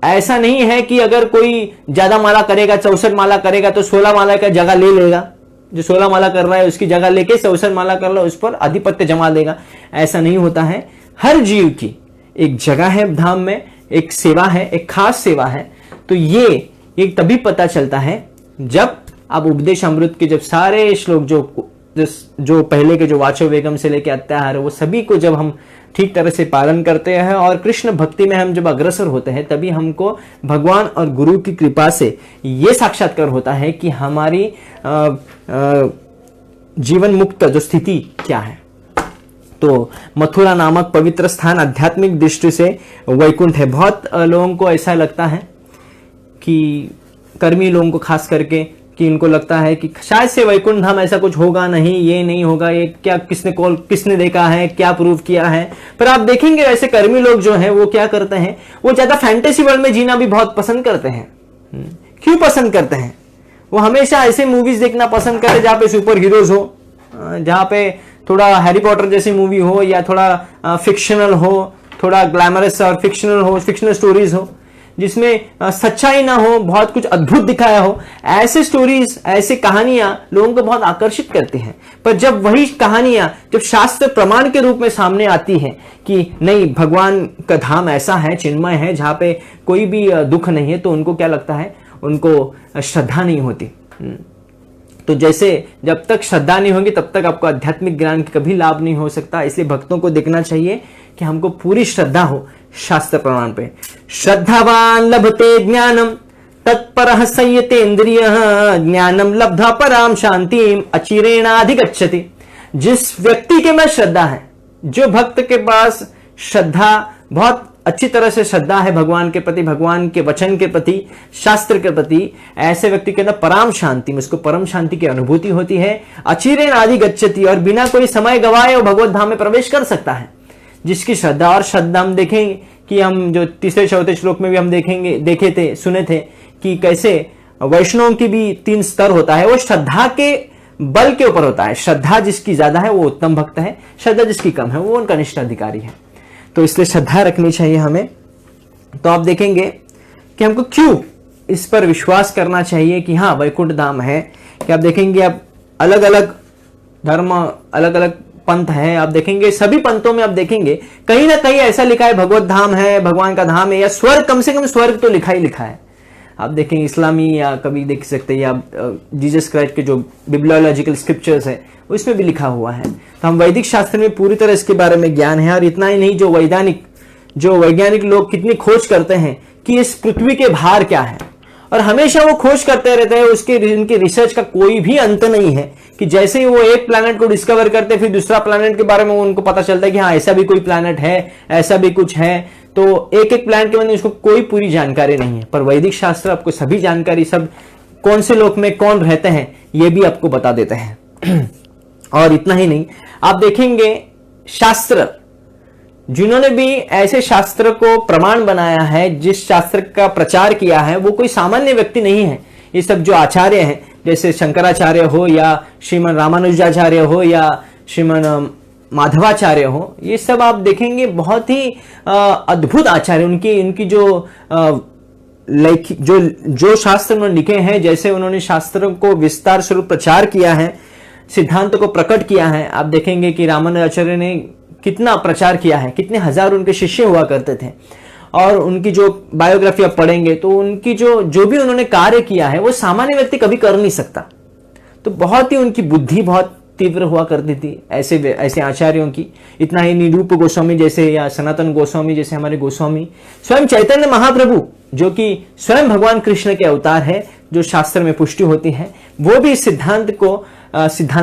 ऐसा नहीं है कि अगर कोई ज्यादा माला करेगा, 64 माला करेगा, तो 16 माला का जगह ले लेगा। जो 16 माला कर रहा है उसकी जगह लेके 64 माला कर लो, उस पर आधिपत्य जमा देगा। ऐसा नहीं होता है। हर जीव की एक जगह है धाम में, एक सेवा है, एक खास सेवा है। तो ये तभी पता चलता है जब आप उपदेश अमृत के जब सारे श्लोक जो पहले के जो वाचो वेगम से लेके अत्याहार, वो सभी को जब हम ठीक तरह से पालन करते हैं और कृष्ण भक्ति में हम जब अग्रसर होते हैं, तभी हमको भगवान और गुरु की कृपा से ये साक्षात्कार होता है कि हमारी जीवन मुक्त जो स्थिति क्या है। तो मथुरा नामक पवित्र स्थान आध्यात्मिक दृष्टि से वैकुंठ है। बहुत लोगों को ऐसा लगता है कि कर्मी लोगों को खास करके, कि इनको लगता है कि शायद से वैकुंठ धाम ऐसा कुछ होगा नहीं, ये नहीं होगा, ये क्या किसने देखा है, क्या प्रूव किया है। पर आप देखेंगे ऐसे कर्मी लोग जो हैं वो क्या करते हैं, वो ज्यादा फैंटेसी वर्ल्ड में जीना भी बहुत पसंद करते हैं। क्यों पसंद करते हैं? वो हमेशा ऐसे मूवीज देखना पसंद करते जहां पे सुपर हीरोज हो, जहां पे थोड़ा हैरी पॉटर जैसी मूवी हो, या थोड़ा फिक्शनल हो, थोड़ा ग्लैमरस और फिक्शनल स्टोरीज हो, जिसमें सच्चाई ना हो, बहुत कुछ अद्भुत दिखाया हो। ऐसे स्टोरीज, ऐसे कहानियां लोगों को बहुत आकर्षित करती हैं। पर जब वही कहानियां जब शास्त्र प्रमाण के रूप में सामने आती हैं कि नहीं, भगवान का धाम ऐसा है, चिन्मय है, जहां पे कोई भी दुख नहीं है, तो उनको क्या लगता है, उनको श्रद्धा नहीं होती। तो जैसे जब तक श्रद्धा नहीं होगी तब तक आपको आध्यात्मिक ज्ञान की कभी लाभ नहीं हो सकता। इसलिए भक्तों को देखना चाहिए कि हमको पूरी श्रद्धा हो शास्त्र प्रमाण पे। श्रद्धावान लभते ज्ञानम तत्परः संयतेन्द्रियः ज्ञानम लब्धा पराम शांतिम अचिरेणाधिगच्छति। जिस व्यक्ति के में श्रद्धा है, जो भक्त के पास श्रद्धा, बहुत अच्छी तरह से श्रद्धा है भगवान के प्रति, भगवान के वचन के प्रति, शास्त्र के प्रति, ऐसे व्यक्ति के अंदर पराम शांति में, उसको परम शांति की अनुभूति होती है। अचिरेणाधिगच्छति, और बिना कोई समय गवाए वो भगवत धाम में प्रवेश कर सकता है। जिसकी श्रद्धा, और श्रद्धा हम देखेंगे कि हम जो तीसरे चौथे श्लोक में भी हम देखे थे, सुने थे कि कैसे वैष्णव की भी 3 स्तर होता है। वो श्रद्धा के बल के ऊपर होता है। श्रद्धा जिसकी ज्यादा है वो उत्तम भक्त है, श्रद्धा जिसकी कम है वो उनका निष्ठ अधिकारी है। तो इसलिए श्रद्धा रखनी चाहिए हमें। तो आप देखेंगे कि हमको क्यों इस पर विश्वास करना चाहिए कि हाँ वैकुंठ धाम है। कि आप देखेंगे, आप अलग अलग धर्म, अलग अलग पंथ है, आप देखेंगे सभी पंथों में आप देखेंगे कहीं ना कहीं ऐसा लिखा है भगवत धाम है, भगवान का धाम है, या स्वर्ग, कम से कम स्वर्ग तो लिखा ही लिखा है। आप देखेंगे इस्लामी, या कभी देख सकते हैं, या जीसस क्राइस्ट के जो बिब्लियोलॉजिकल स्क्रिप्चर्स है उसमें भी लिखा हुआ है। तो हम वैदिक शास्त्र में पूरी तरह इसके बारे में ज्ञान है। और इतना ही नहीं, जो वैज्ञानिक लोग कितनी खोज करते हैं कि इस पृथ्वी के बाहर क्या है, और हमेशा वो खोज करते रहते हैं, उनके रिसर्च का कोई भी अंत नहीं है। कि जैसे ही वो एक प्लैनेट को डिस्कवर करते हैं, फिर दूसरा प्लैनेट के बारे में उनको पता चलता है कि हाँ ऐसा भी कोई प्लैनेट है, ऐसा भी कुछ है। तो एक एक प्लैनेट के बारे में उसको कोई पूरी जानकारी नहीं है। पर वैदिक शास्त्र आपको सभी जानकारी, सब कौन से लोक में कौन रहते हैं ये भी आपको बता देते हैं। और इतना ही नहीं, आप देखेंगे शास्त्र, जिन्होंने भी ऐसे शास्त्र को प्रमाण बनाया है, जिस शास्त्र का प्रचार किया है, वो कोई सामान्य व्यक्ति नहीं है। ये सब जो आचार्य हैं, जैसे शंकराचार्य हो, या श्रीमन रामानुजाचार्य हो, या श्रीमन माधवाचार्य हो, ये सब आप देखेंगे बहुत ही अद्भुत आचार्य। उनकी जो शास्त्र उन्होंने लिखे हैं, जैसे उन्होंने शास्त्रों को विस्तार स्वरूप प्रचार किया है, सिद्धांतों को प्रकट किया है। आप देखेंगे कि रामानुजाचार्य ने कितना प्रचार किया है, कितने हजार उनके शिष्य हुआ करते थे। और उनकी जो बायोग्राफी आप पढ़ेंगे तो उनकी जो भी उन्होंने कार्य किया है वो सामान्य व्यक्ति कभी कर नहीं सकता। तो बहुत ही उनकी बुद्धि बहुत तीव्र हुआ करती थी ऐसे आचार्यों की। इतना ही निरूप गोस्वामी जैसे, या सनातन गोस्वामी जैसे हमारे गोस्वामी, स्वयं चैतन्य महाप्रभु जो कि स्वयं भगवान कृष्ण के अवतार है, जो शास्त्र में पुष्टि होती है, वो भी इस सिद्धांत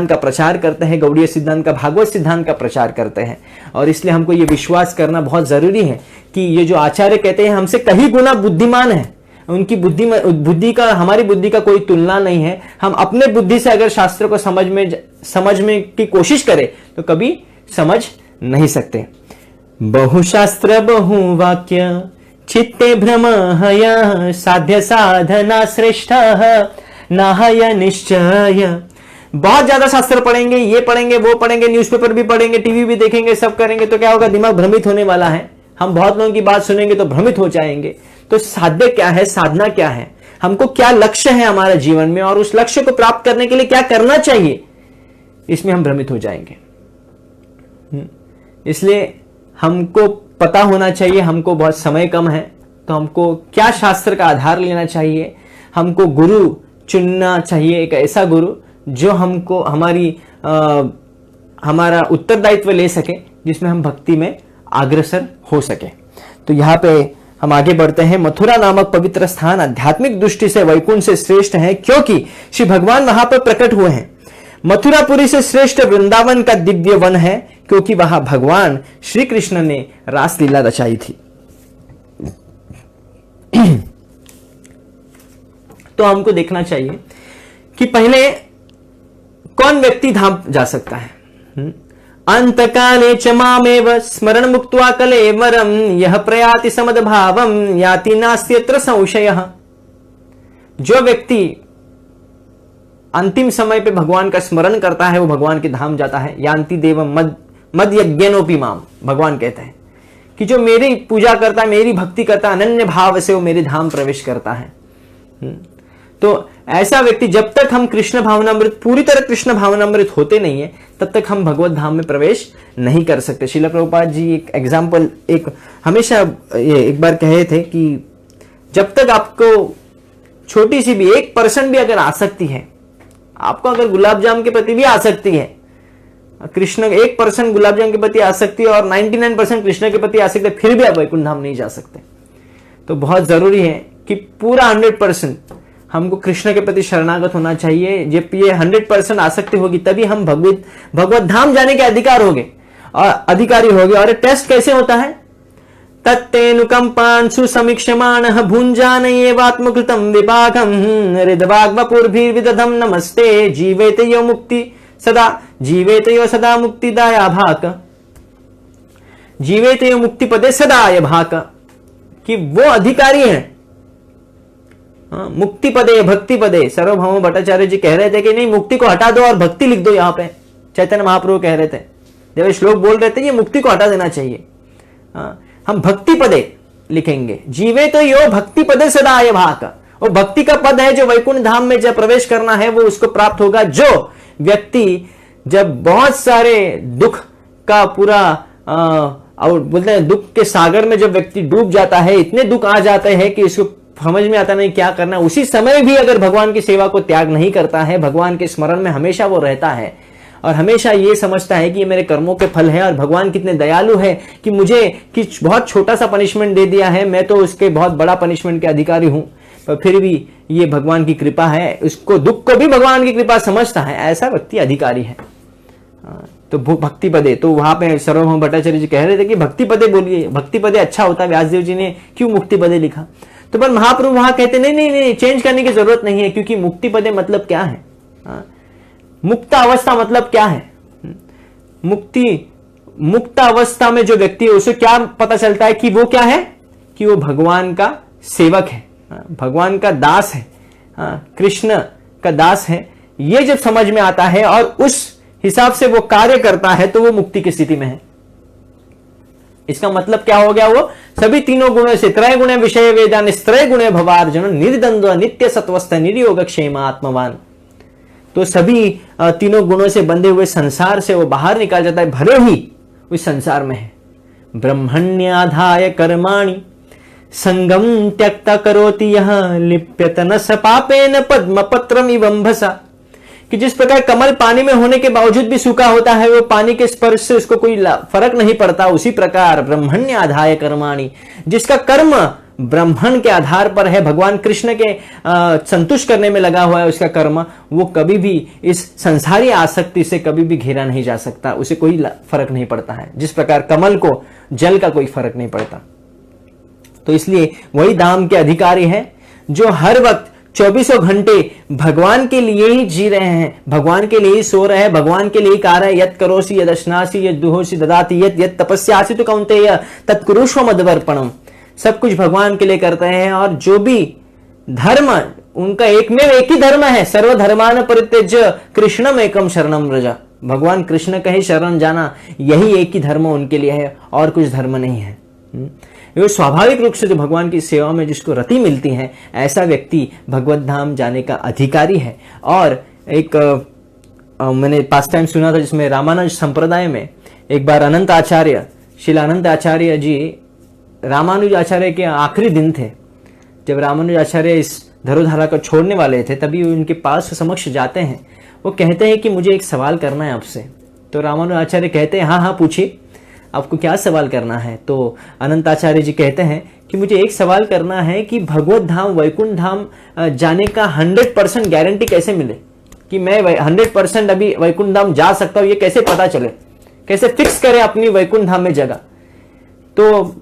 का प्रचार करते हैं, गौड़ीय सिद्धांत का, भागवत सिद्धांत का प्रचार करते हैं। और इसलिए हमको ये विश्वास करना बहुत जरूरी है कि ये जो आचार्य कहते हैं हमसे कहीं गुना बुद्धिमान है, उनकी बुद्धि का, हमारी बुद्धि का कोई तुलना नहीं है। हम अपने बुद्धि से अगर शास्त्र को समझने की कोशिश करें तो कभी समझ नहीं सकते। बहुशास्त्र बहुवाक्य चित्ते भ्रमः साध्य साधना श्रेष्ठ नाहय निश्चय। बहुत ज्यादा शास्त्र पढ़ेंगे, ये पढ़ेंगे, वो पढ़ेंगे, न्यूज़पेपर भी पढ़ेंगे, टीवी भी देखेंगे, सब करेंगे, तो क्या होगा, दिमाग भ्रमित होने वाला है। हम बहुत लोगों की बात सुनेंगे तो भ्रमित हो जाएंगे। तो साध्य क्या है, साधना क्या है, हमको क्या लक्ष्य है हमारे जीवन में, और उस लक्ष्य को प्राप्त करने के लिए क्या करना चाहिए, इसमें हम भ्रमित हो जाएंगे। इसलिए हमको पता होना चाहिए, हमको बहुत समय कम है, तो हमको क्या शास्त्र का आधार लेना चाहिए। हमको गुरु चुनना चाहिए, एक ऐसा गुरु जो हमको हमारा उत्तरदायित्व ले सके, जिसमें हम भक्ति में अग्रसर हो सके। तो यहाँ पे हम आगे बढ़ते हैं। मथुरा नामक पवित्र स्थान आध्यात्मिक दृष्टि से वैकुंठ से श्रेष्ठ है, क्योंकि श्री भगवान वहां पर प्रकट हुए हैं। मथुरापुरी से श्रेष्ठ वृंदावन का दिव्य वन है, क्योंकि वहां भगवान श्री कृष्ण ने रासलीला रचाई थी। तो हमको देखना चाहिए कि पहले कौन व्यक्ति धाम जा सकता है। अंतकाले च मामेव स्मरण मुक्त्वा कलेवरम यह प्रयाति समदभावम याति नास्त्यत्र संशयः। जो व्यक्ति अंतिम समय पे भगवान का स्मरण करता है वो भगवान के धाम जाता है। यान्ति देवम मद यज्ञनोपि माम, भगवान कहते हैं कि जो मेरी पूजा करता है, मेरी भक्ति करता है, अनन्य भाव से वो मेरे धाम प्रवेश करता है। तो ऐसा व्यक्ति, जब तक हम कृष्ण भावनामृत, पूरी तरह कृष्ण भावनामृत होते नहीं है, तब तक हम भगवत धाम में प्रवेश नहीं कर सकते। श्रील प्रभुपाद जी एक एग्जाम्पल हमेशा एक बार कहे थे कि जब तक आपको छोटी सी भी 1% भी अगर आसक्ति है, आपको अगर गुलाब जाम के प्रति भी आसक्ति है, कृष्ण 1% गुलाब जाम के प्रति आसक्ति है और 99% कृष्ण के प्रति आसक्ति है, फिर भी आप वैकुंठ धाम नहीं जा सकते। तो बहुत जरूरी है कि पूरा 100% हमको कृष्ण के प्रति शरणागत होना चाहिए। जब ये 100% आसक्ति होगी तभी हम भगवत धाम जाने के अधिकारी होंगे। और टेस्ट कैसे होता है? तत्तेनुकंपांशु समीक्षमाणः भुञ्जानयेवात्मकृतं विपाकं हृद्वाग्वपुर्भिर्विदधं नमस्ते जीवेतयो मुक्ति सदा जीवेतयो सदा मुक्तिदाया भाक जीवेतयो मुक्ति पदे सदाय भाक, कि वो अधिकारी हैं मुक्ति पदे भक्ति पदे। सर्वभौम भट्टाचार्य जी कह रहे थे कि नहीं, मुक्ति को हटा दो और भक्ति लिख दो। यहां पे चैतन्य महाप्रभु कह रहे थे, जब श्लोक बोल रहे थे ये मुक्ति को हटा देना चाहिए, हम भक्ति पदे लिखेंगे। जीवे तो यो भक्ति पदे सदा ये भाक, वो भक्ति का पद है जो वैकुंठ धाम में जब प्रवेश करना है वो उसको प्राप्त होगा। जो व्यक्ति जब बहुत सारे दुख का पूरा और बोलते हैं दुख के सागर में जब व्यक्ति डूब जाता है, इतने दुख आ जाते हैं कि इसको समझ में आता नहीं क्या करना, उसी समय भी अगर भगवान की सेवा को त्याग नहीं करता है, भगवान के स्मरण में हमेशा वो रहता है और हमेशा ये समझता है कि ये मेरे कर्मों के फल है और भगवान कितने दयालु है कि मुझे कुछ बहुत छोटा सा पनिशमेंट दे दिया है, मैं तो उसके बहुत बड़ा पनिशमेंट के अधिकारी हूं, पर फिर भी ये भगवान की कृपा है, उसको दुख को भी भगवान की कृपा समझता है, ऐसा व्यक्ति अधिकारी है। तो भक्ति पदे, तो वहां पे सर्वभौम भट्टाचार्य जी कह रहे थे कि भक्ति पदे बोलिए, भक्ति पदे अच्छा होता है। व्यासदेव जी ने क्यों मुक्ति पदे लिखा? तो पर महाप्रभु वहां कहते नहीं, चेंज करने की जरूरत नहीं है, क्योंकि मुक्ति पदे मतलब क्या है, मुक्त अवस्था मतलब क्या है? मुक्त अवस्था में जो व्यक्ति है उसे क्या पता चलता है कि वो क्या है, कि वो भगवान का सेवक है, भगवान का दास है, कृष्ण का दास है। ये जब समझ में आता है और उस हिसाब से वो कार्य करता है तो वो मुक्ति की स्थिति में है। इसका मतलब क्या हो गया? वो सभी तीनों गुणों से, त्रय गुणे विषय वेदान त्रय गुणे भवार्जुन निर्द्वंद्व नित्य सत्वस्थ निर्योग क्षेम आत्मवान। तो सभी तीनों गुणों से बंधे हुए संसार से वो बाहर निकाल जाता है, भले ही उस संसार में है। ब्रह्मण्याधाय कर्माणि संगम त्यक्ता करोति यह लिप्यत न स पापेन पद्म पत्रम इवंभसा, कि जिस प्रकार कमल पानी में होने के बावजूद भी सूखा होता है, वो पानी के स्पर्श से उसको कोई फर्क नहीं पड़ता, उसी प्रकार ब्रह्मण्य आधाय कर्माणि, जिसका कर्म ब्राह्मण के आधार पर है, भगवान कृष्ण के संतुष्ट करने में लगा हुआ है, उसका कर्म वो कभी भी इस संसारी आसक्ति से कभी भी घेरा नहीं जा सकता, उसे कोई फर्क नहीं पड़ता है, जिस प्रकार कमल को जल का कोई फर्क नहीं पड़ता। तो इसलिए वही धाम के अधिकारी हैं जो हर वक्त 24 घंटे भगवान के लिए ही जी रहे हैं, भगवान के लिए ही सो रहे हैं, भगवान के लिए ही कार्य है। यत् करोसि यद् अश्नासि यद् दुहोसि ददाति यत् तपस्यासि तु कौन्तेय तत्कुरुष्व मद्वर्पणम्। सब कुछ भगवान के लिए करते हैं और जो भी धर्म उनका एक ही धर्म है, सर्वधर्मान परित्यज्य कृष्णम एकम शरणम व्रज। भगवान कृष्ण का ही शरण जाना, यही एक ही धर्म उनके लिए है और कुछ धर्म नहीं है। ये स्वाभाविक रूप से जो भगवान की सेवा में जिसको रति मिलती है, ऐसा व्यक्ति भगवत धाम जाने का अधिकारी है। और एक मैंने पास टाइम सुना था जिसमें रामानुज संप्रदाय में एक बार अनंत आचार्य, श्रील अनंत आचार्य जी रामानुज आचार्य के आखिरी दिन थे, जब रामानुज आचार्य इस धरोधारा को छोड़ने वाले थे, तभी उनके पास समक्ष जाते हैं। वो कहते हैं कि मुझे एक सवाल करना है आपसे। तो रामानुज आचार्य कहते हैं हाँ पूछिए, आपको क्या सवाल करना है? तो अनंत आचार्य जी कहते हैं कि मुझे एक सवाल करना है कि भगवत धाम वैकुंठ धाम जाने का 100% गारंटी कैसे मिले, कि मैं 100% अभी वैकुंठ धाम जा सकता हूं, ये कैसे पता चले, कैसे फिक्स करें अपनी वैकुंठ धाम में जगह? तो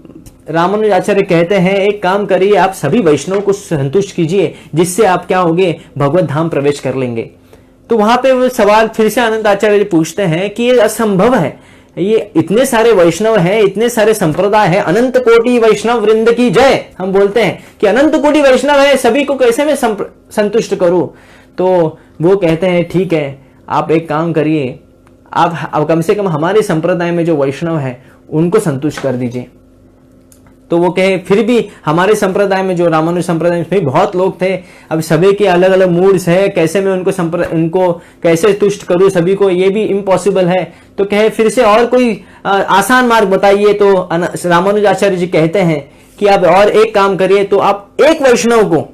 रामानुजाचार्य कहते हैं एक काम करिए, आप सभी वैष्णव को संतुष्ट कीजिए, जिससे आप क्या होगे, भगवत धाम प्रवेश कर लेंगे। तो वहां पे वो सवाल फिर से अनंत आचार्य जी पूछते हैं कि ये असंभव है, ये इतने सारे वैष्णव हैं, इतने सारे संप्रदाय हैं, अनंत कोटि वैष्णव वृंद की जय, हम बोलते हैं कि अनंत कोटि वैष्णव है, सभी को कैसे मैं संतुष्ट करूं। तो वो कहते हैं ठीक है, आप एक काम करिए, आप कम से कम हमारे संप्रदाय में जो वैष्णव है उनको संतुष्ट कर दीजिए। तो वो कहे फिर भी हमारे संप्रदाय में, जो रामानुज संप्रदाय में बहुत लोग थे, अब सभी के अलग अलग मूड्स है, कैसे मैं उनको कैसे तुष्ट करूं सभी को, ये भी इम्पॉसिबल है। तो कहे फिर से और कोई आसान मार्ग बताइए। तो रामानुजाचार्य जी कहते हैं कि आप और एक काम करिए, तो आप एक वैष्णव को,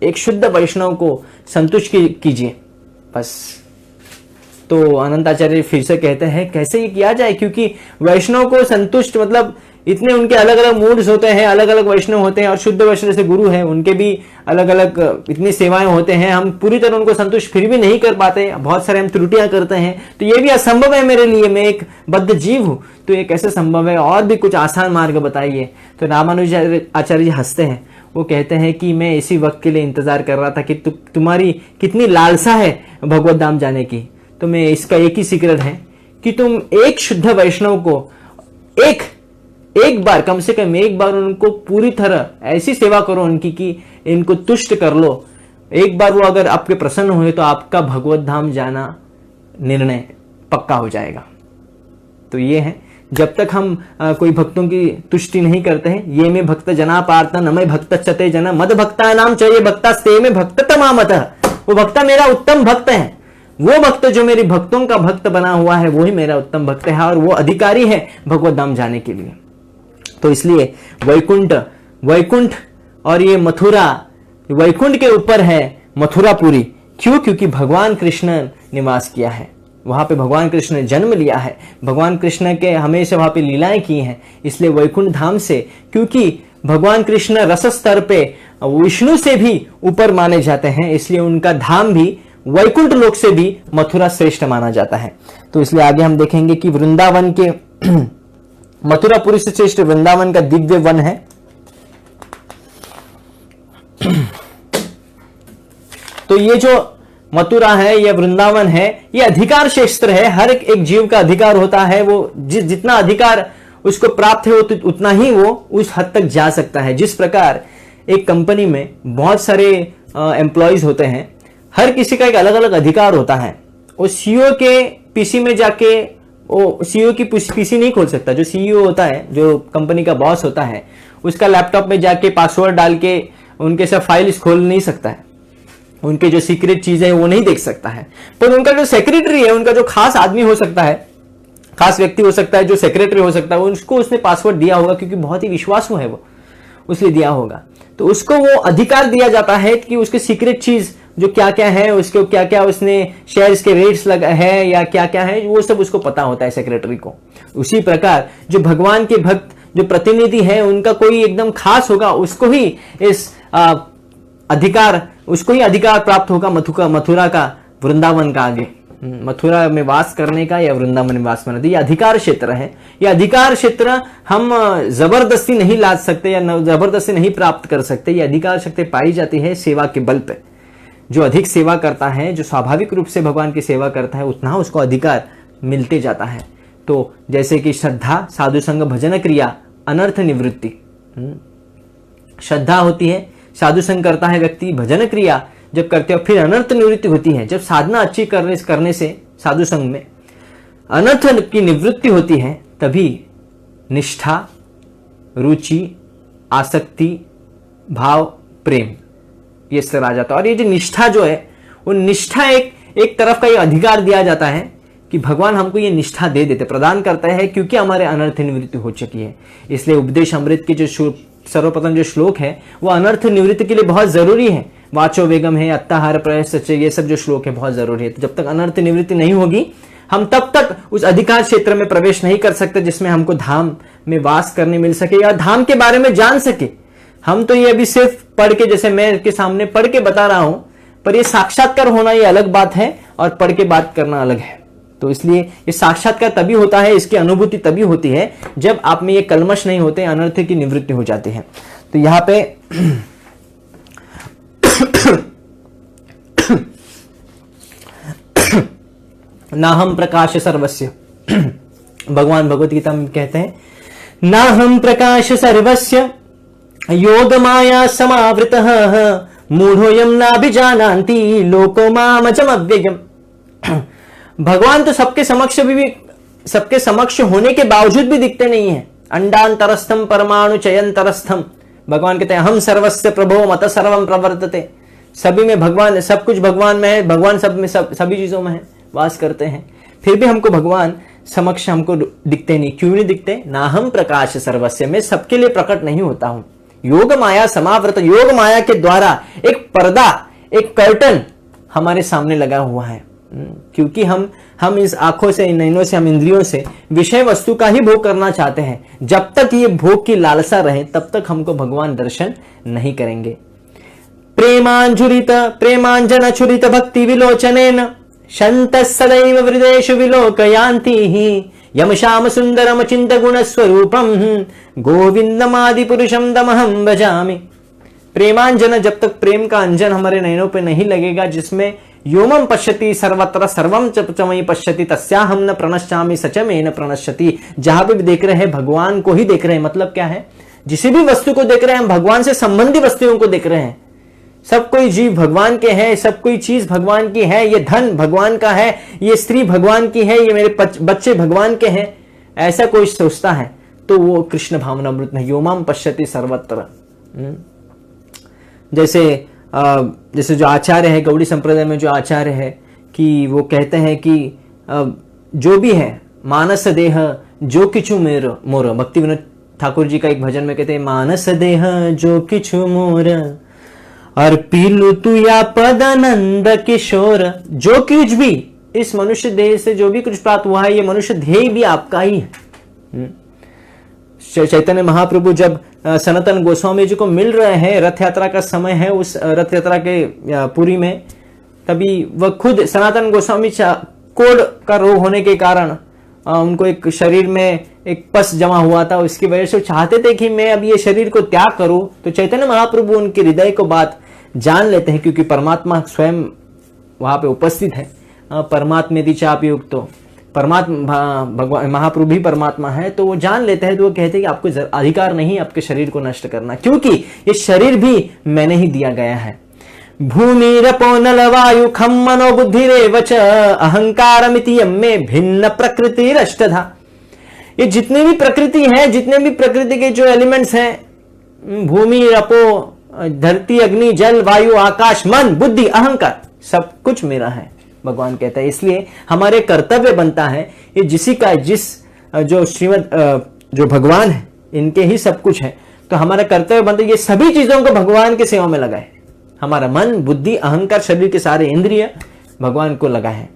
एक शुद्ध वैष्णव को संतुष्ट कीजिए बस। तो अनंताचार्य फिर से कहते हैं कैसे ये किया जाए, क्योंकि वैष्णव को संतुष्ट मतलब इतने उनके अलग अलग मूड्स होते हैं, अलग अलग वैष्णव होते हैं, और शुद्ध वैष्णव से गुरु है उनके भी अलग अलग इतनी सेवाएं होते हैं, हम पूरी तरह उनको संतुष्ट फिर भी नहीं कर पाते, बहुत सारे हम त्रुटियां करते हैं। तो ये भी असंभव है मेरे लिए, मैं एक बद्ध जीव हूं, तो ये कैसे संभव है, और भी कुछ आसान मार्ग बताइए। तो रामानुजाचार्य जी हंसते हैं, वो कहते हैं कि मैं इसी वक्त के लिए इंतजार कर रहा था कि तुम्हारी कितनी लालसा है भगवत धाम जाने की। तो मैं इसका एक ही सीक्रेट है कि तुम एक शुद्ध वैष्णव को एक बार, कम से कम एक बार उनको पूरी तरह ऐसी सेवा करो उनकी कि इनको तुष्ट कर लो। एक बार वो अगर आपके प्रसन्न हुए तो आपका भगवत धाम जाना निर्णय पक्का हो जाएगा। तो ये है, जब तक हम कोई भक्तों की तुष्टि नहीं करते हैं, ये में भक्त जना पार्थ न मैं भक्त चते जना मद भक्ता नाम चाहिए भक्ता स्ते में भक्त तमामत। वो भक्ता मेरा उत्तम भक्त है, वो भक्त जो मेरी भक्तों का भक्त बना हुआ है वही मेरा उत्तम भक्त है, और वो अधिकारी है भगवत धाम जाने के लिए। तो इसलिए वैकुंठ और ये मथुरा, वैकुंठ के ऊपर है मथुरापुरी। क्यों? क्योंकि भगवान कृष्ण निवास किया है वहां पे, भगवान कृष्ण ने जन्म लिया है, भगवान कृष्ण के हमेशा वहां पे लीलाएं की हैं, इसलिए वैकुंठ धाम से, क्योंकि भगवान कृष्ण रस स्तर पे विष्णु से भी ऊपर माने जाते हैं, इसलिए उनका धाम भी वैकुंठ लोक से भी मथुरा श्रेष्ठ माना जाता है। तो इसलिए आगे हम देखेंगे कि वृंदावन के मथुरापुरी से श्रेष्ठ वृंदावन का दिव्य वन है। तो ये जो मथुरा है, यह वृंदावन है, ये अधिकार क्षेत्र है, हर एक जीव का अधिकार होता है, वो जितना अधिकार उसको प्राप्त है वो उतना ही वो उस हद तक जा सकता है। जिस प्रकार एक कंपनी में बहुत सारे एम्प्लॉयज होते हैं, हर किसी का एक अलग अलग अधिकार होता है। वो सीईओ के पीसी में जाके वो सीईओ की पीसी नहीं खोल सकता। जो सीईओ होता है, जो कंपनी का बॉस होता है, उसका लैपटॉप में जाके पासवर्ड डाल के उनके सब फाइल्स खोल नहीं सकता है, उनके जो सीक्रेट चीजें हैं वो नहीं देख सकता है। पर उनका जो सेक्रेटरी है, उनका जो खास आदमी हो सकता है, खास व्यक्ति हो सकता है, जो सेक्रेटरी हो सकता है, उसको उसने पासवर्ड दिया होगा क्योंकि बहुत ही विश्वासु है वो, उसलिए दिया होगा। तो उसको वो अधिकार दिया जाता है कि उसके सीक्रेट चीज जो क्या क्या है, उसके क्या क्या उसने शेयर्स के रेट्स लगा है या क्या क्या है, वो सब उसको पता होता है सेक्रेटरी को। उसी प्रकार जो भगवान के भक्त जो प्रतिनिधि है, उनका कोई एकदम खास होगा, उसको ही इस उसको ही अधिकार प्राप्त होगा मथुरा का, वृंदावन का, आगे मथुरा में वास करने का या वृंदावन में वास करने का। ये अधिकार क्षेत्र है। ये अधिकार क्षेत्र हम जबरदस्ती नहीं ला सकते या जबरदस्ती नहीं प्राप्त कर सकते। ये अधिकार शक्ति पाई जाती है सेवा के बल पे। जो अधिक सेवा करता है, जो स्वाभाविक रूप से भगवान की सेवा करता है, उतना उसको अधिकार मिलते जाता है। तो जैसे कि श्रद्धा, साधु संग, भजन क्रिया, अनर्थ निवृत्ति। श्रद्धा होती है, साधु संग करता है व्यक्ति, भजन क्रिया जब करते हो, फिर अनर्थ निवृत्ति होती है। जब साधना अच्छी करने से साधु संग में अनर्थ की निवृत्ति होती है, तभी निष्ठा, रुचि, आसक्ति, भाव, प्रेम ये स्तर आ जाता है। और ये जो निष्ठा जो है, वो निष्ठा एक तरफ का ये अधिकार दिया जाता है कि भगवान हमको ये निष्ठा दे देते, प्रदान करता है, क्योंकि हमारे अनर्थ निवृत्ति हो चुकी है। इसलिए उपदेश अमृत के जो सर्वप्रथम जो श्लोक है वो अनर्थ निवृत्ति के लिए बहुत जरूरी है। वाचो वेगम है, अत्ताहार प्रयश्च, ये सब जो श्लोक है बहुत जरूरी है। तो जब तक अनर्थ निवृत्ति नहीं होगी, हम तब तक उस अधिकार क्षेत्र में प्रवेश नहीं कर सकते जिसमें हमको धाम में वास करने मिल सके या धाम के बारे में जान सके। हम तो ये अभी सिर्फ पढ़ के, जैसे मैं के सामने पढ़ के बता रहा हूं, पर ये साक्षात्कार होना ये अलग बात है और पढ़ के बात करना अलग है। तो इसलिए ये साक्षात्कार तभी होता है, इसकी अनुभूति तभी होती है जब आप में ये कल्मश नहीं होते, अनर्थ की निवृत्ति हो जाती है। तो यहां पे ना हम प्रकाश सर्वस्य, भगवान भगवत गीता में कहते हैं ना हम प्रकाश सर्वस्य योग माया समावृतः मूढ़ोयम नाभिजानान्ति लोको मामजम अव्ययम। भगवान तो सबके समक्ष होने के बावजूद भी दिखते नहीं है। अंडांतरस्थम परमाणु चयंतरस्थम, भगवान कहते हैं हम सर्वस्य प्रभो मत सर्वम प्रवर्तते। सभी में भगवान, सब कुछ भगवान में है, भगवान सब में, सभी चीजों में है, वास करते हैं। फिर भी हमको भगवान समक्ष हमको दिखते नहीं। क्यों नहीं दिखते? ना हम प्रकाश सर्वस्य, मैं सबके लिए प्रकट नहीं होता हूं। योग माया समावृत, योग माया के द्वारा एक पर्दा, एक कर्टन हमारे सामने लगा हुआ है। क्योंकि हम इस आंखों से, नैनों से, हम इंद्रियों से विषय वस्तु का ही भोग करना चाहते हैं। जब तक ये भोग की लालसा रहे तब तक हमको भगवान दर्शन नहीं करेंगे। प्रेमांजन छुरित भक्ति विलोचनेन शंत सदैव हृदयेषु विलोकयान्ति यम श्याम सुंदरम चिंत गुण स्वरूपम गोविंदमादि पुरुषम दमहम भजामि। प्रेमांजन, जब तक प्रेम का अंजन हमारे नयनों पे नहीं लगेगा, जिसमें योमम पश्यति सर्वत्र सर्वम च मयि पश्यति तस्याहम न प्रणश्यामि सच में न प्रणश्यति। जहां पे भी देख रहे हैं भगवान को ही देख रहे हैं। मतलब क्या है? जिस भी वस्तु को देख रहे हैं हम भगवान से संबंधी वस्तुओं को देख रहे हैं। सब कोई जीव भगवान के हैं, सब कोई चीज भगवान की है, ये धन भगवान का है, ये स्त्री भगवान की है, ये मेरे बच्चे भगवान के हैं, ऐसा कोई सोचता है तो वो कृष्ण भावनामृत में योमाम पश्यति सर्वत्र। जैसे जो आचार्य है, गौड़ी संप्रदाय में जो आचार्य है, कि वो कहते हैं कि जो भी है मानस देह जो किछु मोर। भक्ति विनोद ठाकुर जी का एक भजन में कहते हैं मानस देह जो किछु मोर और पीलू तू या पदानंद किशोर। जो कुछ भी इस मनुष्य देह से जो भी कुछ प्राप्त हुआ है, ये मनुष्य देह भी आपका ही है। चैतन्य महाप्रभु जब सनातन गोस्वामी जी को मिल रहे हैं, रथ यात्रा का समय है, उस रथ यात्रा के पुरी में, तभी वह खुद सनातन गोस्वामी कोढ़ का रोग होने के कारण उनको एक शरीर में एक पस जमा हुआ था, उसकी वजह से चाहते थे कि मैं अब ये शरीर को त्याग करूं। तो चैतन्य महाप्रभु उनके हृदय को बात जान लेते हैं, क्योंकि परमात्मा स्वयं वहां पे उपस्थित है। परमात्मा यदि चाप युक्त, तो परमात्मा भगवान महाप्रभु भी परमात्मा है, तो वो जान लेते हैं। तो वो कहते हैं कि आपको अधिकार नहीं आपके शरीर को नष्ट करना, क्योंकि ये शरीर भी मैंने ही दिया गया है। भूमि रपो नल वायु खम मनो बुद्धि रेवच अहंकारमिति यम्मे भिन्न प्रकृति रष्टधा। ये जितनी भी प्रकृति है, जितने भी प्रकृति के जो एलिमेंट्स हैं, भूमि रपो, धरती, अग्नि, जल, वायु, आकाश, मन, बुद्धि, अहंकार, सब कुछ मेरा है, भगवान कहता है। इसलिए हमारे कर्तव्य बनता है, ये जो श्रीमद जो भगवान है इनके ही सब कुछ है, तो हमारा कर्तव्य बनता है ये सभी चीजों को भगवान के सेवा में लगाए। हमारा मन, बुद्धि, अहंकार, शरीर के सारे इंद्रिय भगवान को लगा है।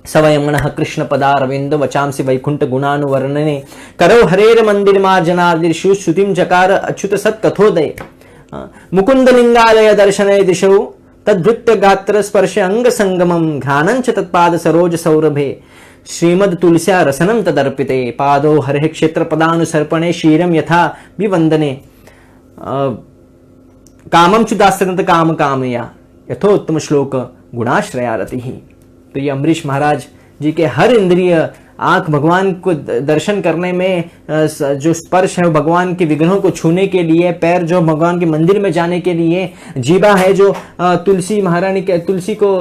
सवयमनः कृष्ण पदारविंद वचांसि वैकुंठ गुणानुवर्णने करो हरेर मंदिर मार्जनादिषु श्रुतिम जकार अच्युत सत कथोदय मुकुंद लिंगालय दर्शनय दिशौ तद्भृत्य गात्र स्पर्श अंग संगमम घ्राणंच तत्पाद सरोज सौरभे श्रीमद तुलस्या रसनम तदर्पिते पादो हरे क्षेत्र पदानुसर्पणे शीरम यथा विवंदने कामम चुदास्तनत काम कामया यथोत्तम श्लोक गुणाश्रया रति। तो ये अम्बरीश महाराज जी के हर इंद्रिय, आंख भगवान को दर्शन करने में, जो स्पर्श है भगवान के विग्रहों को छूने के लिए, पैर जो भगवान के मंदिर में जाने के लिए, जीवा है जो तुलसी महारानी के तुलसी को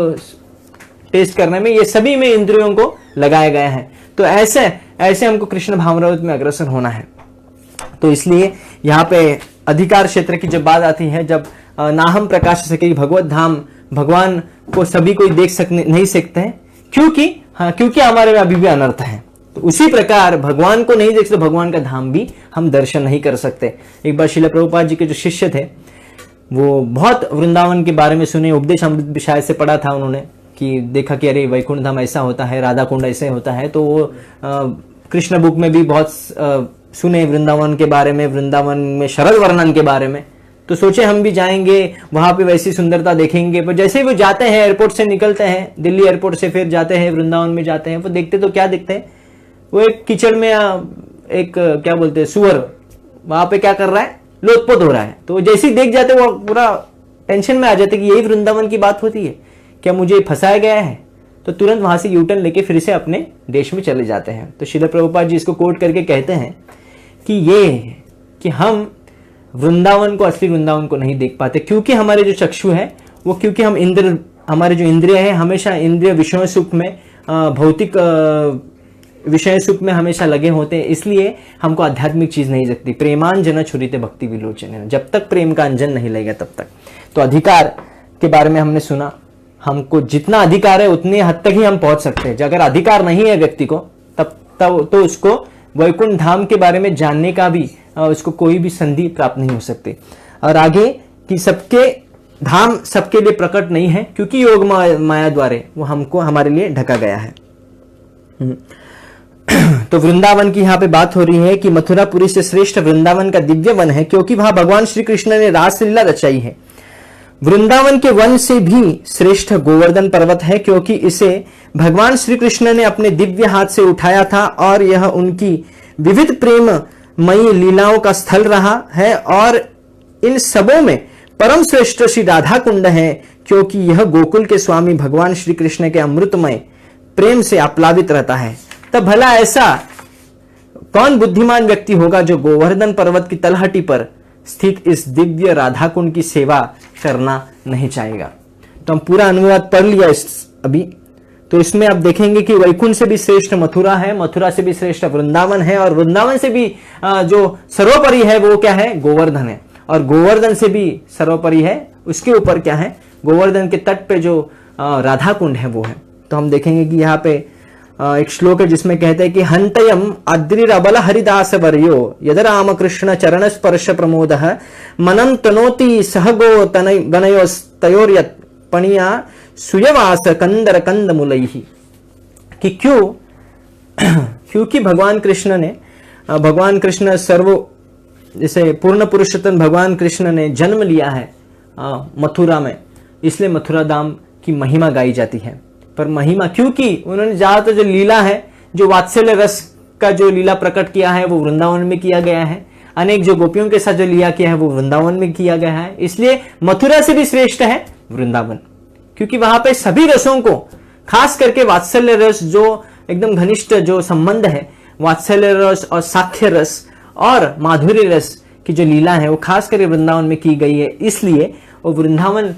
टेस्ट करने में, ये सभी में इंद्रियों को लगाया गया है। तो ऐसे हमको कृष्ण भावनामृत में अग्रसर होना है। तो इसलिए यहाँ पे अधिकार क्षेत्र की जब बात आती है, जब नाहम प्रकाश सके भगवत धाम, भगवान को सभी कोई नहीं सकते हैं, क्योंकि हमारे में अभी भी अनर्थ है। तो उसी प्रकार भगवान को नहीं देख सकते, भगवान का धाम भी हम दर्शन नहीं कर सकते। एक बार श्रील प्रभुपाद जी के जो शिष्य थे, वो बहुत वृंदावन के बारे में सुने, उपदेश अमृत भी शायद से पढ़ा था उन्होंने, कि देखा कि अरे वैकुंठ धाम ऐसा होता है, राधा कुंड ऐसे होता है। तो वो कृष्ण बुक में भी बहुत सुने वृंदावन के बारे में, वृंदावन में शरद वर्णन के बारे में। तो सोचे हम भी जाएंगे वहां पे वैसी सुंदरता देखेंगे, पर जैसे ही वो जाते हैं, एयरपोर्ट से निकलते हैं, दिल्ली एयरपोर्ट से फिर जाते हैं वृंदावन में जाते हैं, वो देखते तो क्या दिखते हैं, वो एक कीचड़ में एक क्या बोलते हैं सुअर वहां पे क्या कर रहा है, लोटपोट हो रहा है। तो जैसे ही देख जाते वो पूरा टेंशन में आ जाते कि यही वृंदावन की बात होती है क्या, मुझे फंसाया गया है। तो तुरंत वहां से यूटर्न लेके फिर से अपने देश में चले जाते हैं। तो श्रील प्रभुपाद जी इसको कोट करके कहते हैं कि ये कि हम वृंदावन को, असली वृंदावन को नहीं देख पाते, क्योंकि हमारे जो चक्षु है वो, क्योंकि हम हमारे जो इंद्रिय है हमेशा इंद्रिय विषय सुख में, भौतिक विषय सुख में हमेशा लगे होते हैं, इसलिए हमको आध्यात्मिक चीज नहीं दिखती। प्रेमांजन छुरीते भक्ति विलोचन, जब तक प्रेम का अंजन नहीं लगेगा तब तक। तो अधिकार के बारे में हमने सुना, हमको जितना अधिकार है उतने हद तक ही हम पहुंच सकते हैं। अगर अधिकार नहीं है व्यक्ति को तब तो उसको वैकुंठ धाम के बारे में जानने का भी उसको कोई भी संधि प्राप्त नहीं हो सकती। और आगे कि सबके धाम सबके लिए प्रकट नहीं है, क्योंकि योग माया द्वारे वो हमको हमारे लिए ढका गया है। तो वृंदावन की यहाँ पे बात हो रही है कि मथुरापुरी से श्रेष्ठ वृंदावन का दिव्य वन है, क्योंकि वहां भगवान श्री कृष्ण ने रासलीला रचाई है। वृंदावन के वन से भी श्रेष्ठ गोवर्धन पर्वत है, क्योंकि इसे भगवान श्री कृष्ण ने अपने दिव्य हाथ से उठाया था और यह उनकी विविध प्रेममयी लीलाओं का स्थल रहा है। और इन सबों में परम श्रेष्ठ श्री राधा कुंड है, क्योंकि यह गोकुल के स्वामी भगवान श्री कृष्ण के अमृतमय प्रेम से आप्लावित रहता है। तब भला ऐसा कौन बुद्धिमान व्यक्ति होगा जो गोवर्धन पर्वत की तलहटी पर स्थित इस दिव्य राधा कुंड की सेवा करना नहीं चाहेगा। तो हम पूरा अनुवाद पढ़ लिया अभी। तो इसमें आप देखेंगे कि वैकुंठ से भी श्रेष्ठ मथुरा है, मथुरा से भी श्रेष्ठ वृंदावन है, और वृंदावन से भी जो सर्वोपरि है वो क्या है, गोवर्धन है। और गोवर्धन से भी सर्वोपरि है, उसके ऊपर क्या है, गोवर्धन के तट पे जो राधा कुंड है वो है। तो हम देखेंगे कि यहाँ पे एक श्लोक है जिसमें कहते हैं कि हंतयम अद्रिरबल हरिदास वर्यो यद राम कृष्ण चरण स्पर्श प्रमोद मनम तनोति सहगो गणयोस्तयोर्यत पणिया सुयवास कंदर कंद मुलैहि। कि क्योंकि भगवान कृष्ण जैसे पूर्ण पुरुषोत्तम भगवान कृष्ण ने जन्म लिया है मथुरा में, इसलिए मथुरा धाम की महिमा गाई जाती है। पर महिमा क्योंकि उन्होंने ज्यादातर जो लीला है, जो वात्सल्य रस का जो लीला प्रकट किया है वो वृंदावन में किया गया है। अनेक जो गोपियों के साथ जो लीला किया है वो वृंदावन में किया गया है। इसलिए मथुरा से भी श्रेष्ठ है वृंदावन, क्योंकि वहां पे सभी रसों को, खास करके वात्सल्य रस जो एकदम घनिष्ठ जो संबंध है, वात्सल्य रस और साख्य रस और माधुर्य रस की जो लीला है वो खास करके वृंदावन में की गई है। इसलिए वो वृंदावन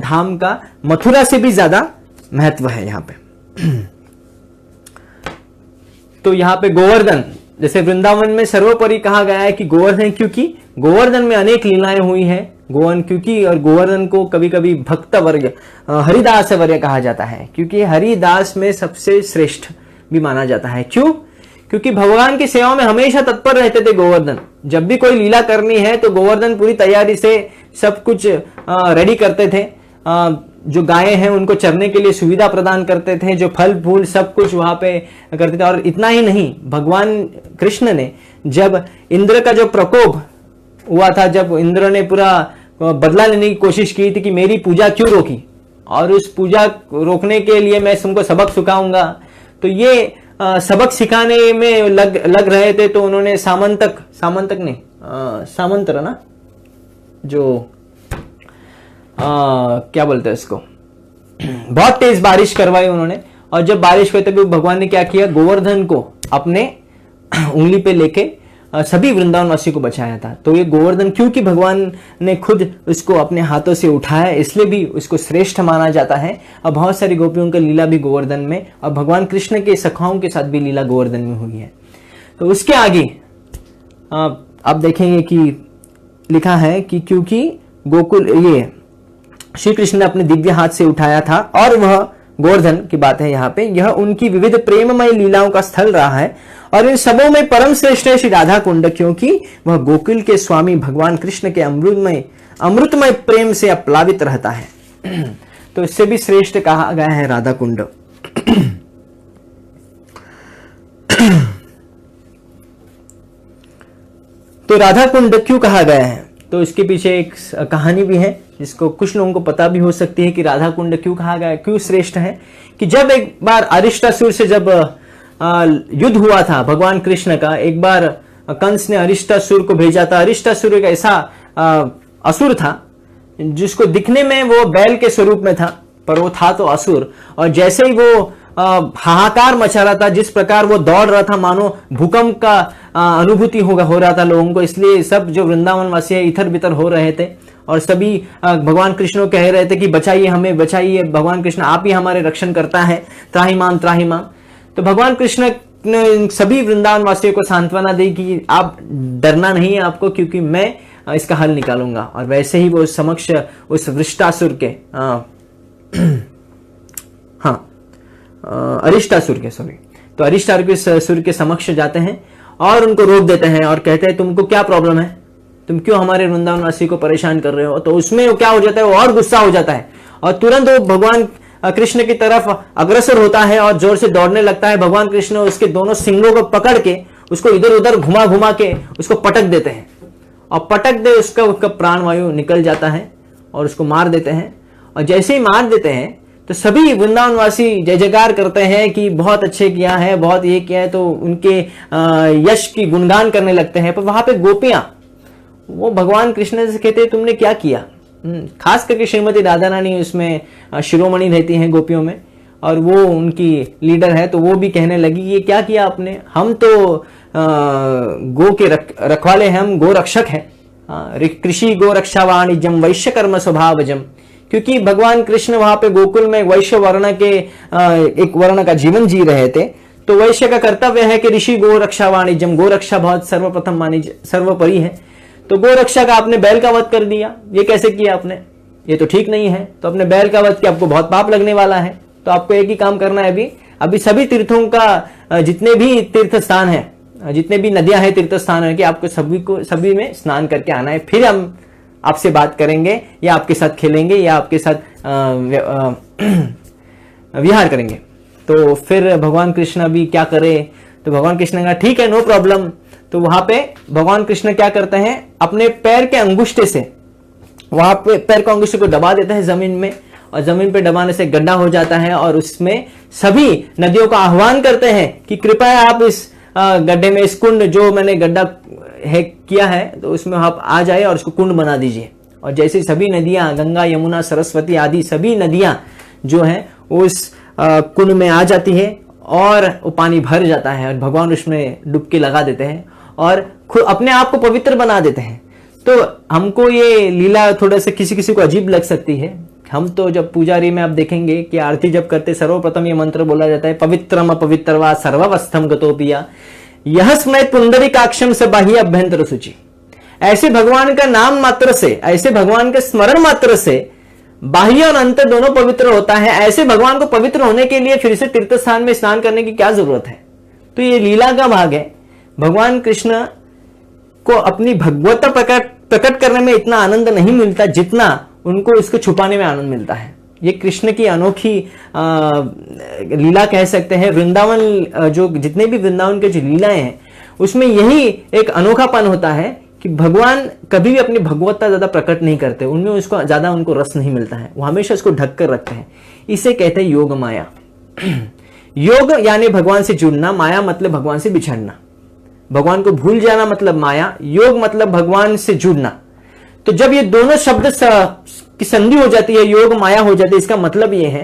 धाम का मथुरा से भी ज्यादा महत्व है यहाँ पे। तो यहाँ पे गोवर्धन, जैसे वृंदावन में सर्वोपरि कहा गया है कि गोवर्धन, क्योंकि गोवर्धन में अनेक लीलाएं हुई है। क्योंकि और गोवर्धन को कभी कभी भक्त वर्ग, हरिदास वर्ग कहा जाता है, क्योंकि हरिदास में सबसे श्रेष्ठ भी माना जाता है। क्यों? क्योंकि भगवान की सेवा में हमेशा तत्पर रहते थे गोवर्धन। जब भी कोई लीला करनी है तो गोवर्धन पूरी तैयारी से सब कुछ रेडी करते थे। जो गायें हैं उनको चरने के लिए सुविधा प्रदान करते थे, जो फल फूल सब कुछ वहां पे करते थे। और इतना ही नहीं, भगवान कृष्ण ने जब इंद्र का जो प्रकोप हुआ था, जब इंद्र ने पूरा बदला लेने की कोशिश की थी कि मेरी पूजा क्यों रोकी, और उस पूजा रोकने के लिए मैं तुमको सबक सिखाऊंगा, तो ये सबक सिखाने में लग रहे थे। तो उन्होंने सामंतक ने सामंतर ना, जो क्या बोलते हैं इसको, बहुत तेज बारिश करवाई उन्होंने। और जब बारिश हुई तभी भगवान ने क्या किया, गोवर्धन को अपने उंगली पे लेके सभी वृंदावन वासी को बचाया था। तो ये गोवर्धन, क्योंकि भगवान ने खुद उसको अपने हाथों से उठाया, इसलिए भी उसको श्रेष्ठ माना जाता है। और बहुत सारी गोपियों का लीला भी गोवर्धन में, और भगवान कृष्ण के सखाओं के साथ भी लीला गोवर्धन में हुई है। तो उसके आगे आप देखेंगे कि लिखा है कि क्योंकि गोकुल, ये श्री कृष्ण ने अपने दिव्य हाथ से उठाया था, और वह गोवर्धन की बात है यहाँ पे, यह उनकी विविध प्रेममय लीलाओं का स्थल रहा है। और इन सबों में परम श्रेष्ठ है श्री राधा कुंड, क्योंकि वह गोकुल के स्वामी भगवान कृष्ण के अमृतमय प्रेम से अप्लावित रहता है। तो इससे भी श्रेष्ठ कहा गया है राधा कुंड। तो राधा कुंड क्यों कहा गया है? तो इसके पीछे एक कहानी भी है जिसको कुछ लोगों को पता भी हो सकती है कि राधा कुंड क्यों कहा गया, क्यों श्रेष्ठ है। कि जब एक बार अरिष्टासुर से जब युद्ध हुआ था भगवान कृष्ण का, एक बार कंस ने अरिष्टासुर को भेजा था। अरिष्टासुर एक ऐसा असुर था जिसको दिखने में वो बैल के स्वरूप में था, पर वो था तो असुर। और जैसे ही वो हाहाकार मचा रहा था, जिस प्रकार वो दौड़ रहा था मानो भूकंप का अनुभूति हो रहा था लोगों को, इसलिए सब जो वृंदावन वासी है इधर बितर हो रहे थे और सभी भगवान कृष्ण को कह रहे थे कि बचाइए हमें, बचाइए भगवान कृष्ण, आप ही हमारे रक्षण करता है, त्राहिमाम त्राहिमाम। तो भगवान कृष्ण ने सभी वृंदावन वासियों को सांत्वना दी कि आप डरना नहीं है आपको, क्योंकि मैं इसका हल निकालूंगा। और वैसे ही वो समक्ष उस वृष्टासुर के अरिष्टासुर के तो अरिष्टासुर के समक्ष जाते हैं और उनको रोक देते हैं और कहते हैं तुमको क्या प्रॉब्लम है, तुम क्यों हमारे वृंदावन वासी को परेशान कर रहे हो। तो उसमें वो क्या हो जाता है, वो और गुस्सा हो जाता है और तुरंत वो भगवान कृष्ण की तरफ अग्रसर होता है और जोर से दौड़ने लगता है। भगवान कृष्ण उसके दोनों सिंगों को पकड़ के उसको इधर उधर घुमा घुमा के उसको पटक देते हैं और पटक दे उसका प्राण वायु निकल जाता है और उसको मार देते हैं। और जैसे ही मार देते हैं तो सभी वृंदावन वासी जय जयकार करते हैं कि बहुत अच्छे किया है, बहुत ये किया है, तो उनके यश की गुणगान करने लगते हैं। पर वहां पे गोपियां वो भगवान कृष्ण से कहते हैं तुमने क्या किया। खास करके श्रीमती राधा रानी उसमें शिरोमणि रहती हैं गोपियों में और वो उनकी लीडर है, तो वो भी कहने लगी ये क्या किया आपने, हम तो गो के रखवाले हैं, हम गो रक्षक हैं, कृषि गो रक्षा वाणिज्यम वैश्य कर्म स्वभावजम। क्योंकि भगवान कृष्ण वहां पे गोकुल में वैश्य वर्ण के एक वर्ण का जीवन जी रहे थे, तो वैश्य का कर्तव्य है कि ऋषि गो रक्षा वाणिज्यम, गो रक्षा बहुत सर्वप्रथम मानी सर्वोपरि है। तो गो रक्षा का आपने बैल का वध कर दिया, ये कैसे किया आपने, ये तो ठीक नहीं है। तो अपने बैल का वध किया, आपको बहुत पाप लगने वाला है। तो आपको एक ही काम करना है, अभी सभी तीर्थों का जितने भी तीर्थ स्थान है, जितने भी नदियां हैं तीर्थ स्थान है, कि आपको सभी में स्नान करके आना है, फिर हम आपसे बात करेंगे या आपके साथ खेलेंगे या आपके साथ विहार करेंगे। तो फिर भगवान कृष्ण भी क्या करे, तो भगवान कृष्ण ने कहा ठीक है नो प्रॉब्लम। तो वहां पे भगवान कृष्ण क्या करते हैं, अपने पैर के अंगुष्ठे से वहां पे पैर के अंगुष्ठे को दबा देते हैं जमीन में, और जमीन पे दबाने से गड्ढा हो जाता है और उसमें सभी नदियों का आह्वान करते हैं कि कृपया आप इस गड्ढे में, इस कुंड जो मैंने गड्ढा है किया है, तो उसमें आप आ जाए और उसको कुंड बना दीजिए। और जैसे सभी नदियां, गंगा यमुना सरस्वती आदि सभी नदियां जो हैं उस कुंड में आ जाती है और वो पानी भर जाता है और भगवान उसमें डुबकी लगा देते हैं और खुद अपने आप को पवित्र बना देते हैं। तो हमको ये लीला थोड़ा सा किसी किसी को अजीब लग सकती है। हम तो जब पुजारी में आप देखेंगे कि आरती जब करते सर्वप्रथम ये मंत्र बोला जाता है, पवित्रम अपवित्रवा सर्वावस्थम गतोपिया यह स्मृत पुंडरीकाक्षम से बाह्य अभ्यंतर सूचि। ऐसे भगवान का नाम मात्र से, ऐसे भगवान के स्मरण मात्र से बाह्य और अंतर दोनों पवित्र होता है। ऐसे भगवान को पवित्र होने के लिए फिर से तीर्थ स्थान में स्नान करने की क्या जरूरत है। तो ये लीला का भाग है। भगवान कृष्ण को अपनी भगवत्ता प्रकट करने में इतना आनंद नहीं मिलता जितना उनको इसको छुपाने में आनंद मिलता है। ये कृष्ण की अनोखी लीला कह सकते हैं। वृंदावन जो जितने भी वृंदावन के जो लीलाएं हैं उसमें यही एक अनोखापन होता है कि भगवान कभी भी अपनी भगवत्ता ज्यादा प्रकट नहीं करते, उनमें उसको ज्यादा उनको रस नहीं मिलता है, वो हमेशा उसको ढक कर रखते हैं। इसे कहते हैं योग माया। योग यानी भगवान से जुड़ना, माया मतलब भगवान से बिछड़ना। भगवान को भूल जाना मतलब माया, योग मतलब भगवान से जुड़ना। तो जब ये दोनों शब्द की संधि हो जाती है, योग माया हो जाती है, इसका मतलब ये है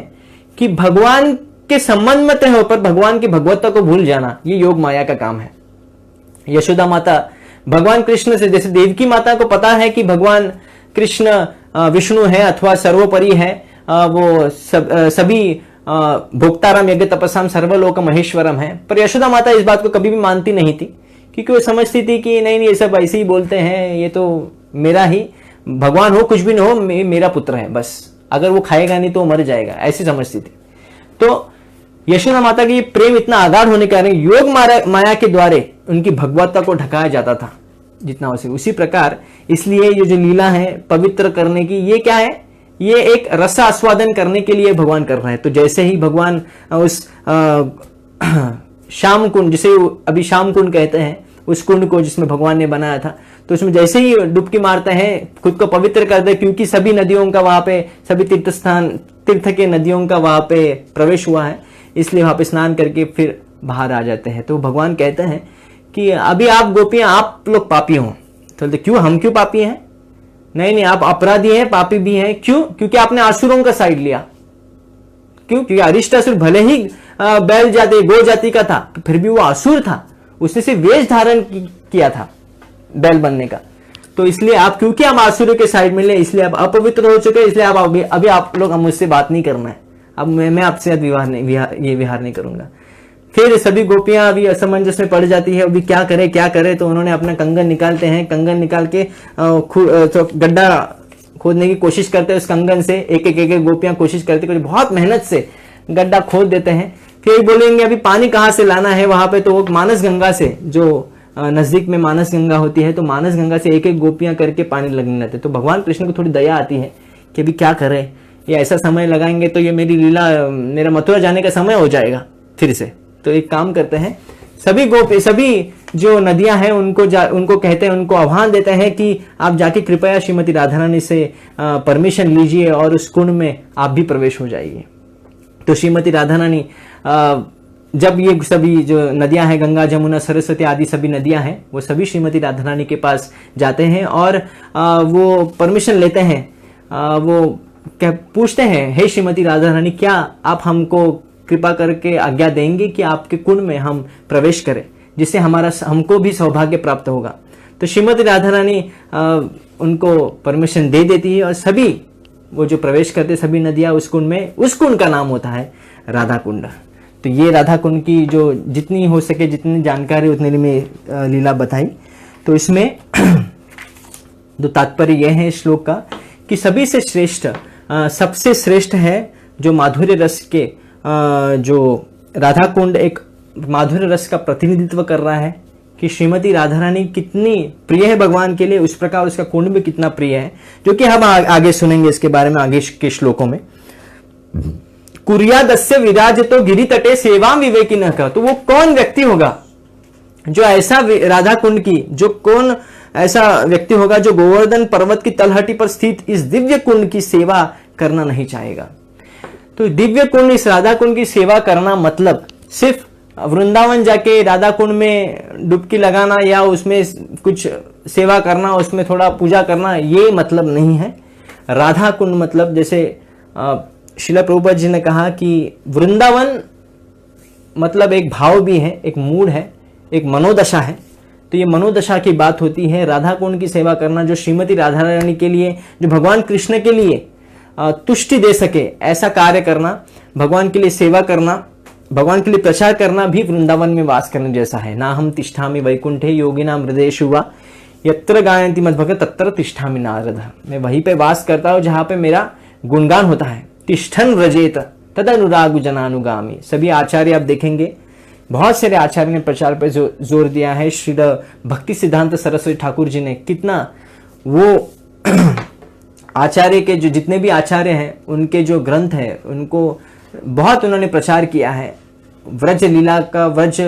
कि भगवान के संबंध में तय होकर भगवान की भगवत्ता को भूल जाना, ये योग माया का काम है। यशोदा माता भगवान कृष्ण से, जैसे देवकी माता को पता है कि भगवान कृष्ण विष्णु है अथवा सर्वोपरि है, वो सभी भोक्ताराम यज्ञ तपस्याम सर्वलोक महेश्वरम है, पर यशोदा माता इस बात को कभी भी मानती नहीं थी, क्योंकि वो समझती थी कि नहीं ये सब ऐसे ही बोलते हैं, ये तो मेरा ही भगवान हो कुछ भी न हो, मेरा पुत्र है बस, अगर वो खाएगा नहीं तो मर जाएगा, ऐसी समझती थी। तो यशोदा माता की प्रेम इतना आगाढ़ होने के कारण योग माया के द्वारा उनकी भगवत्ता को ढकाया जाता था जितना हो सके। उसी प्रकार इसलिए ये जो लीला है पवित्र करने की, ये क्या है, ये एक रस आस्वादन करने के लिए भगवान कर रहे हैं। तो जैसे ही भगवान उस श्याम कुंड, जिसे अभी श्याम कुंड कहते हैं, उस कुंड को जिसमें भगवान ने बनाया था। तो उसमें जैसे ही डुबकी मारते हैं खुद को पवित्र करते हैं, क्योंकि सभी नदियों का वहां पे, सभी तीर्थ के नदियों का वहां पे प्रवेश हुआ है, इसलिए वहां पे स्नान करके फिर बाहर आ जाते हैं। तो भगवान कहते हैं कि अभी आप गोपियां, आप लोग पापी हो। तो क्यों, हम क्यों पापी हैं? नहीं, आप अपराधी हैं, पापी भी हैं। क्यों? क्योंकि आपने असुरों का साइड लिया। क्यों? क्योंकि अरिष्टासुर भले ही बैल जाति, गो जाति का था, फिर भी वो असुर था, उसने सिर्फ वेश धारण किया था बैल बनने का। तो इसलिए आप, क्योंकि हम असुरों के साइड में ले, इसलिए आप अपवित्र हो चुके, इसलिए आप अभी आप लोग मुझसे बात नहीं करना है। अब मैं आपसे विहार नहीं करूंगा। फिर सभी गोपियां अभी असमंजस में पड़ जाती है, अभी क्या करे। तो उन्होंने अपना कंगन निकालते हैं, कंगन निकाल के गड्ढा खोदने की कोशिश करते हैं। उस कंगन से एक एक गोपियां कोशिश करते, बहुत मेहनत से गड्ढा खोद देते हैं। फिर बोलेंगे अभी पानी कहाँ से लाना है वहां पे, तो वो मानस गंगा से, जो नजदीक में मानस गंगा होती है, तो मानस गंगा से एक एक गोपियां करके पानी लगने लगते। तो भगवान कृष्ण को थोड़ी दया आती है कि अभी क्या करें, ये ऐसा समय लगाएंगे तो ये मेरी लीला, मेरा मथुरा जाने का समय हो जाएगा फिर से। तो एक काम करते हैं, सभी जो नदियां हैं उनको कहते हैं, उनको आह्वान देते हैं कि आप जाके कृपया श्रीमती राधा रानी से परमिशन लीजिए और उस कुंड में आप भी प्रवेश हो जाइए। तो श्रीमती राधा रानी जब ये सभी जो नदियां हैं, गंगा, जमुना, सरस्वती आदि सभी नदियां हैं, वो सभी श्रीमती राधा रानी के पास जाते हैं और वो परमिशन लेते हैं। वो क्या पूछते हैं, हे श्रीमती राधा रानी, क्या आप हमको कृपा करके आज्ञा देंगे कि आपके कुंड में हम प्रवेश करें, जिससे हमको भी सौभाग्य प्राप्त होगा। तो श्रीमती राधा रानी उनको परमिशन दे देती है और सभी वो जो प्रवेश करते सभी नदियां उस कुंड में, उस कुंड का नाम होता है राधा कुंड। तो ये राधा कुंड की जो जितनी हो सके, जितनी जानकारी उतनी में लीला बताई। तो इसमें जो तात्पर्य यह है इस श्लोक का कि सभी से श्रेष्ठ, सबसे श्रेष्ठ है जो माधुर्य रस के, जो राधा कुंड एक माधुर्य रस का प्रतिनिधित्व कर रहा है कि श्रीमती राधा रानी कितनी प्रिय है भगवान के लिए, उस प्रकार उसका कुंड भी कितना प्रिय है, जो कि हम आगे सुनेंगे इसके बारे में आगे के श्लोकों में। कुर्यादस्य विराज तो गिरि तटे सेवा विवेकी न का, तो वो कौन व्यक्ति होगा जो ऐसा राधा कुंड की, जो कौन ऐसा व्यक्ति होगा जो गोवर्धन पर्वत की तलहटी पर स्थित इस दिव्य कुंड की सेवा करना नहीं चाहेगा। तो दिव्य कुंड, इस राधा कुंड की सेवा करना मतलब सिर्फ वृंदावन जाके राधा कुंड में डुबकी लगाना या उसमें कुछ सेवा करना, उसमें थोड़ा पूजा करना, ये मतलब नहीं है। राधा कुंड मतलब, जैसे श्रील प्रभुपाद जी ने कहा कि वृंदावन मतलब एक भाव भी है, एक मूड है, एक मनोदशा है। तो ये मनोदशा की बात होती है। राधा कुंड की सेवा करना, जो श्रीमती राधा रानी के लिए, जो भगवान कृष्ण के लिए तुष्टि दे सके, ऐसा कार्य करना, भगवान के लिए सेवा करना, भगवान के लिए प्रचार करना भी वृंदावन में वास करने जैसा है। ना हम तिष्ठामि वैकुंठे योगिनाम हृदयेषु वा यत्र गायन्ति मद्भक्त तत्र तिष्ठामि नारद। मैं वहीं पे वास करता हूँ जहां पे मेरा गुणगान होता है। तिष्ठन व्रजेत तदनुराग जनानुगामी। सभी आचार्य आप देखेंगे, बहुत सारे आचार्य ने प्रचार पर जोर दिया है। श्री भक्ति सिद्धांत सरस्वती ठाकुर जी ने कितना, वो आचार्य के जो जितने भी आचार्य हैं उनके जो ग्रंथ है उनको बहुत उन्होंने प्रचार किया है। व्रज लीला का, व्रज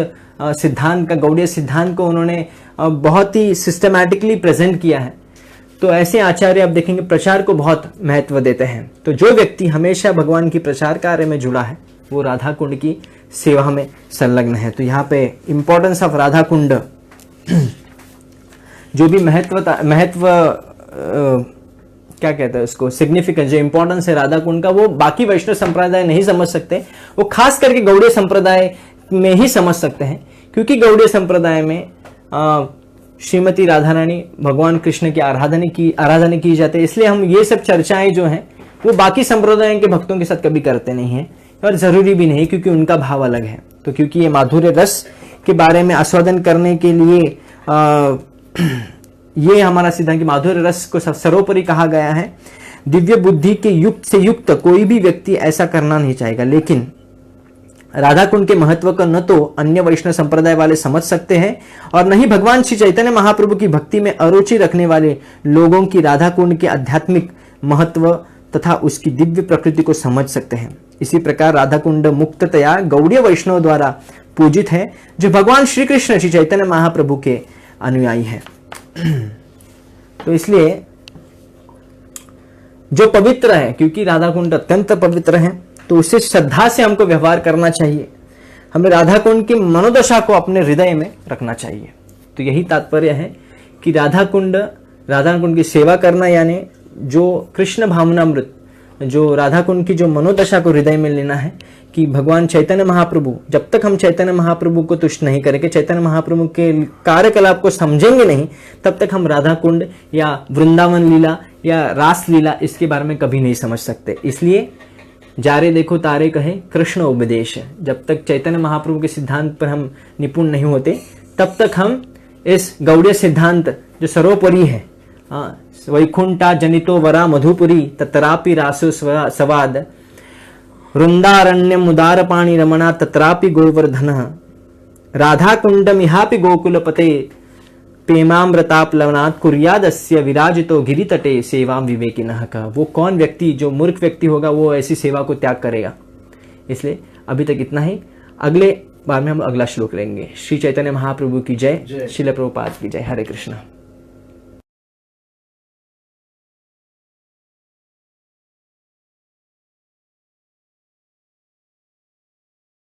सिद्धांत का, गौड़ीय सिद्धांत को उन्होंने बहुत ही सिस्टमैटिकली प्रेजेंट किया है। तो ऐसे आचार्य आप देखेंगे प्रचार को बहुत महत्व देते हैं। तो जो व्यक्ति हमेशा भगवान की प्रचार कार्य में जुड़ा है वो राधा कुंड की सेवा में संलग्न है। तो यहाँ पे इंपॉर्टेंस ऑफ राधा कुंड, जो भी महत्व क्या कहते हैं उसको, सिग्निफिकेंस, जो इंपॉर्टेंस है राधा कुंड का, वो बाकी वैष्णव संप्रदाय नहीं समझ सकते। वो खास करके गौड़ीय संप्रदाय में ही समझ सकते हैं, क्योंकि गौड़ीय संप्रदाय में श्रीमती राधा रानी, भगवान कृष्ण की आराधना की जाती है। इसलिए हम ये सब चर्चाएं जो हैं वो बाकी संप्रदायों के भक्तों के साथ कभी करते नहीं हैं, और जरूरी भी नहीं, क्योंकि उनका भाव अलग है। तो क्योंकि ये माधुर्य रस के बारे में आस्वादन करने के लिए ये हमारा सिद्धांत कि माधुर्य रस को सर्वोपरि कहा गया है। दिव्य बुद्धि के युक्त से युक्त कोई भी व्यक्ति ऐसा करना नहीं चाहेगा। लेकिन राधा कुंड के महत्व को न तो अन्य वैष्णव संप्रदाय वाले समझ सकते हैं और न ही भगवान श्री चैतन्य महाप्रभु की भक्ति में अरुचि रखने वाले लोगों की राधा कुंड के आध्यात्मिक महत्व तथा उसकी दिव्य प्रकृति को समझ सकते हैं। इसी प्रकार राधा कुंड मुक्ततया गौड़ीय वैष्णव द्वारा पूजित है, जो भगवान श्री कृष्ण श्री चैतन्य महाप्रभु के अनुयायी हैं। तो इसलिए जो पवित्र है, क्योंकि राधा कुंड अत्यंत पवित्र है, तो उससे श्रद्धा से हमको व्यवहार करना चाहिए। हमें राधा कुंड की मनोदशा को अपने हृदय में रखना चाहिए। तो यही तात्पर्य है कि राधा कुंड की सेवा करना, यानी जो कृष्ण भावनामृत, जो राधा कुंड की जो मनोदशा को हृदय में लेना है कि भगवान चैतन्य महाप्रभु, जब तक हम चैतन्य महाप्रभु को तुष्ट नहीं करेंगे, चैतन्य महाप्रभु के कार्यकलाप को समझेंगे नहीं, तब तक हम राधा कुंड या वृंदावन लीला या रास लीला इसके बारे में कभी नहीं समझ सकते। इसलिए जारे देखो तारे कहे कृष्ण उपदेश है। जब तक चैतन्य महाप्रभु के सिद्धांत पर हम निपुण नहीं होते, तब तक हम इस गौड़ीय सिद्धांत जो सर्वोपरि है, वैकुंठा जनितो वरा मधुपुरी तत्रापि रासो सवाद वृंदारण्यम उदार पाणी रमणा तत्रापि गोवर्धन राधा कुंडमिहापि गोकुलपते प्रेमामृताप्लवनात् कुर्यादस्य विराजितो गिरितटे सेवाम विवेकिनः का। वो कौन व्यक्ति, जो मूर्ख व्यक्ति होगा, वो ऐसी सेवा को त्याग करेगा। इसलिए अभी तक इतना ही। अगले बार में हम अगला श्लोक लेंगे। श्री चैतन्य महाप्रभु की जय, श्रील प्रभुपाद की जय। हरे कृष्ण।